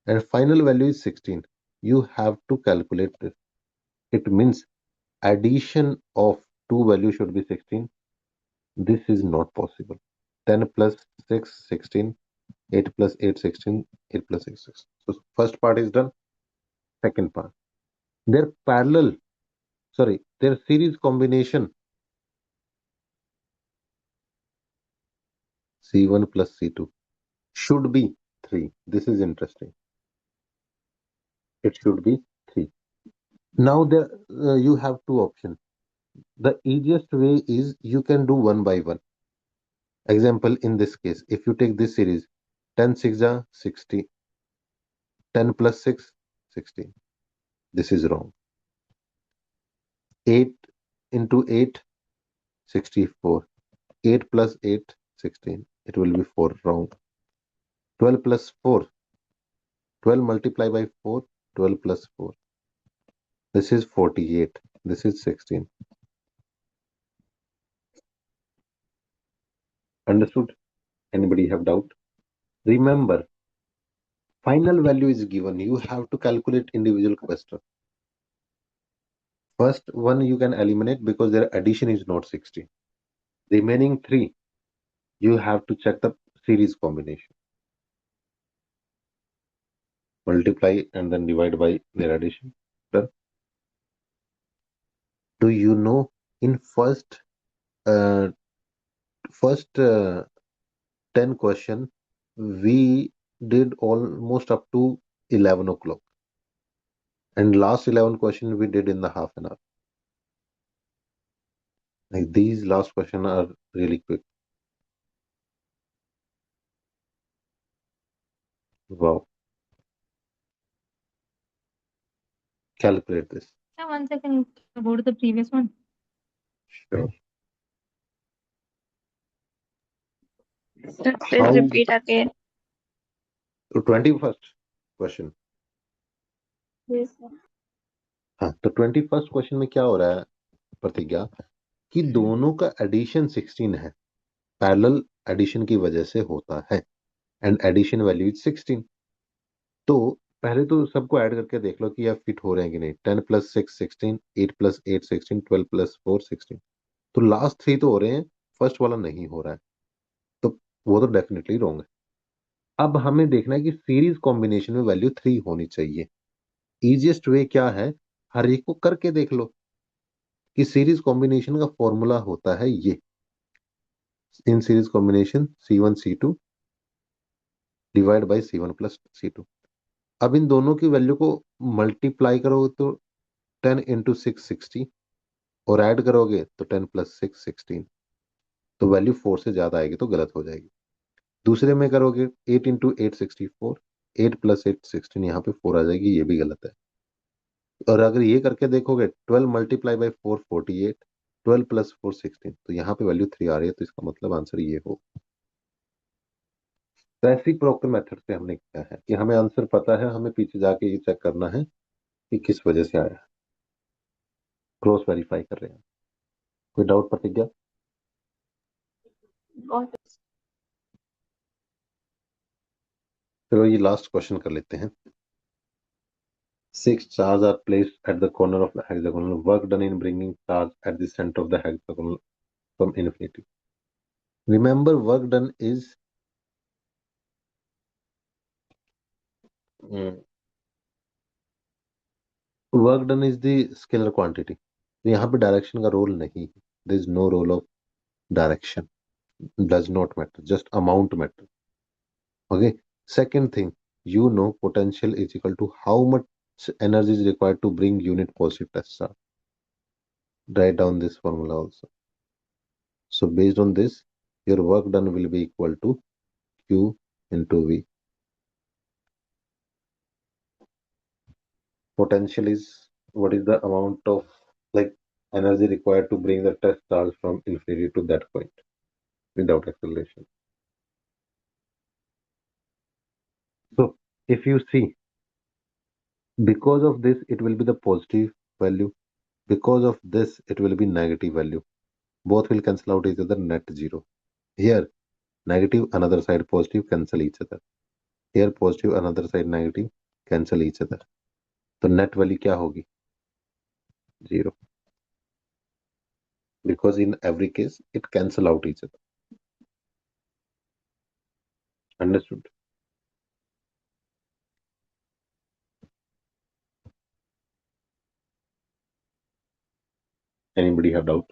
and final value is 16. You have to calculate this. It means addition of two values should be 16. This is not possible. 10 plus 6, 16. 8 plus 8, 16. 8 plus 6, 6. So first part is done. Second part. Their parallel, their series combination C1 plus C2 should be 3. This is interesting. It should be 3. Now there you have two options. The easiest way is you can do one by one. Example, in this case, if you take this series, 10 6 are 60, 10 plus 6, 16. This is wrong. 8 into 8, 64. 8 plus 8, 16. It will be 4, wrong. 12 plus 4, 12 multiplied by 4, 12 plus 4. This is 48. This is 16. Understood? Anybody have doubt? Remember, final value is given. You have to calculate individual capacitor. First one you can eliminate because their addition is not 60. Remaining 3, you have to check the series combination. Multiply and then divide by their addition. Done. Do you know in uh, first 10 question we did almost up to 11 o'clock, and last 11 question we did in the half an hour. Like these last question are really quick. Wow. Calculate this. Sir, 1 second. Go to the previous one. Sure. Sir, please How repeat again. तो 21st question. Yes, sir. हाँ, तो 21st question में क्या हो रहा है प्रतिज्ञा कि दोनों का एडिशन 16 है. पैरेलल एडिशन की वजह से होता है एंड एडिशन वैल्यू इज 16. तो पहले तो सबको ऐड करके देख लो कि यह फिट हो रहे हैं कि नहीं. 10 प्लस 6 16, 8 प्लस 8 16, 12 प्लस 4 16. तो लास्ट 3 तो हो रहे हैं, फर्स्ट वाला नहीं हो रहा है, तो वो तो डेफिनेटली रॉन्ग है. अब हमें देखना है कि सीरीज कॉम्बिनेशन में वैल्यू 3 होनी चाहिए. इजीएस्ट वे क्या है, हर एक को करके देख लो कि सीरीज कॉम्बिनेशन का फॉर्मूला होता है ये. In series combination C1 C2 divide by C1 plus C2. अब इन दोनों की वैल्यू को मल्टीप्लाई करोगे तो 10 इंटू 6 60 और ऐड करोगे तो 10 प्लस 6 16. तो वैल्यू 4 से ज्यादा आएगी तो गलत हो जाएगी. दूसरे में करोगे 8 इंटू 8 64, 8 प्लस 8 16, यहाँ पे 4 आ जाएगी, ये भी गलत है. और अगर ये करके देखोगे 12 मल्टीप्लाई बाई 4 48, 12 प्लस 4 16, तो यहाँ पे वैल्यू 3 आ रही है, तो इसका मतलब आंसर ये हो. रेसिप्रोकल मेथड से हमने किया है कि हमें आंसर पता है, हमें पीछे जाके ये चेक करना है कि किस वजह से आया. क्रॉस वेरीफाई कर रहे हैं. कोई डाउट प्रतिज्ञा? Got it. चलो ये लास्ट क्वेश्चन कर लेते हैं. 6 stars are placed at the corner of the hexagonal. Work done in bringing stars at the center of the hexagonal from infinity. Remember, work done is work done is the scalar quantity. यहाँ पे direction का role नहीं है. There is no role of direction. Does not matter, just amount matter. Okay. Second thing, you know potential is equal to how much energy is required to bring unit positive test star. Write down this formula also. So based on this, your work done will be equal to Q into V. Potential is what is the amount of like energy required to bring the test stars from infinity to that point without acceleration. So if you see, because of this it will be the positive value, because of this it will be negative value. Both will cancel out each other, net 0. Here negative another side positive cancel each other. Here positive another side negative cancel each other. तो net value क्या होगी? 0. Because in every case it cancel out each other. Understood? Anybody have doubt?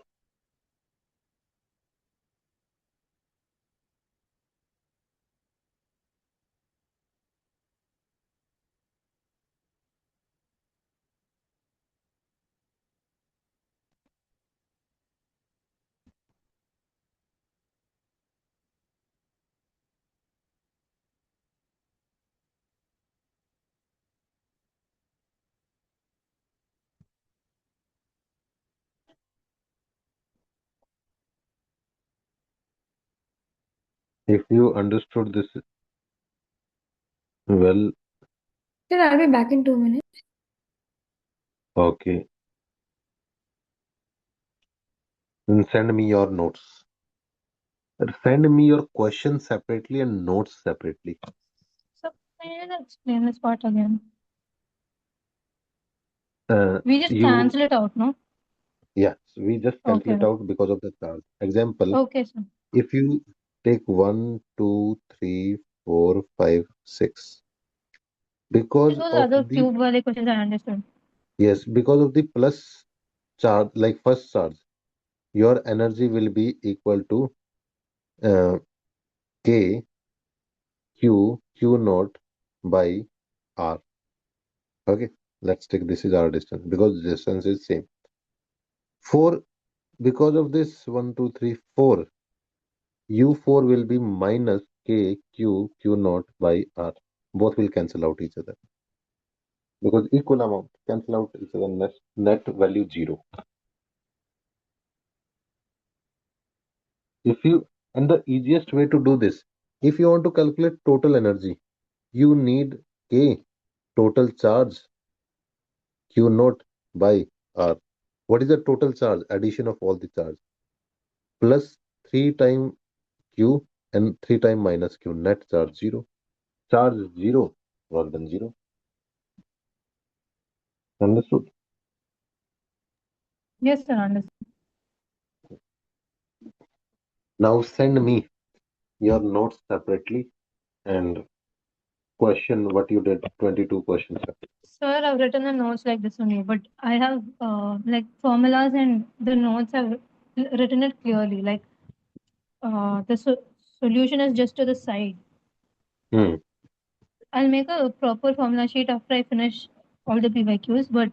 If you understood this well, Then I'll be back in 2 minutes. Okay. Then send me your notes. Send me your questions separately and notes separately. So can you just explain this part again? Uh, We just you, cancel it out, no? yes, we just cancel Okay. it out because of the charge. Example, Okay, sir. if you take 1, 2, 3, 4, 5, 6, because Those of other the, cube wale questions I understood. yes, because of the plus charge, like first charge, your energy will be equal to uh, K Q naught by R. Okay, let's take this is our distance because distance is same. 4, because of this 1, 2, 3, 4, U4 will be minus Q naught by R. Both will cancel out each other because equal amount cancel out each other. Net value 0. If you and the easiest way to do this, if you want to calculate total energy, you need K total charge Q naught by R. What is the total charge? Addition of all the charge plus 3 time Q and 3 time minus Q. Net charge 0. Charge 0. Work done 0. Understood? Yes, sir, understood. Now send me your notes separately and question what you did 22 questions. Sir, I've written the notes like this only, but I have like formulas and the notes have written it clearly. Like the solution is just to the side. Hmm. I'll make a proper formula sheet after I finish all the PYQs, but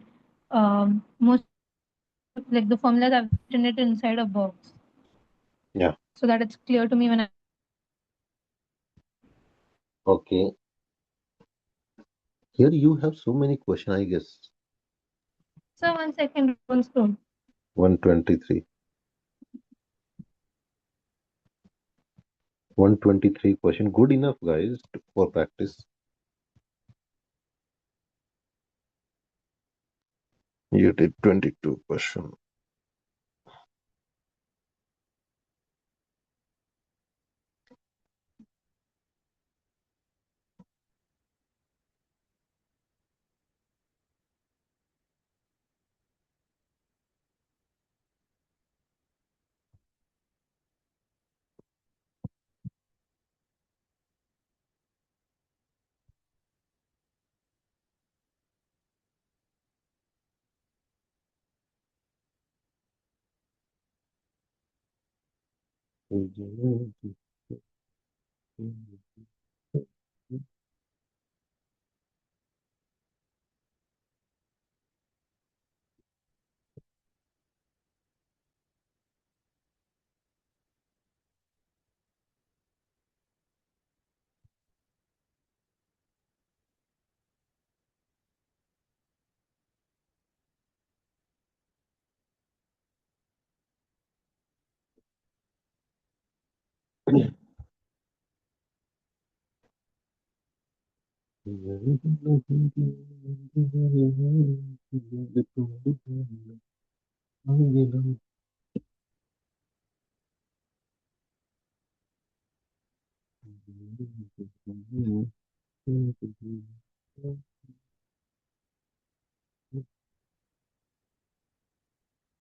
most of like the formulas I've written it inside a box Yeah. so that it's clear to me when I. Okay. Here you have so many questions, I guess. So 1 second, don't scroll. 123. 123 question. Good enough, guys, for practice. You did 22 question.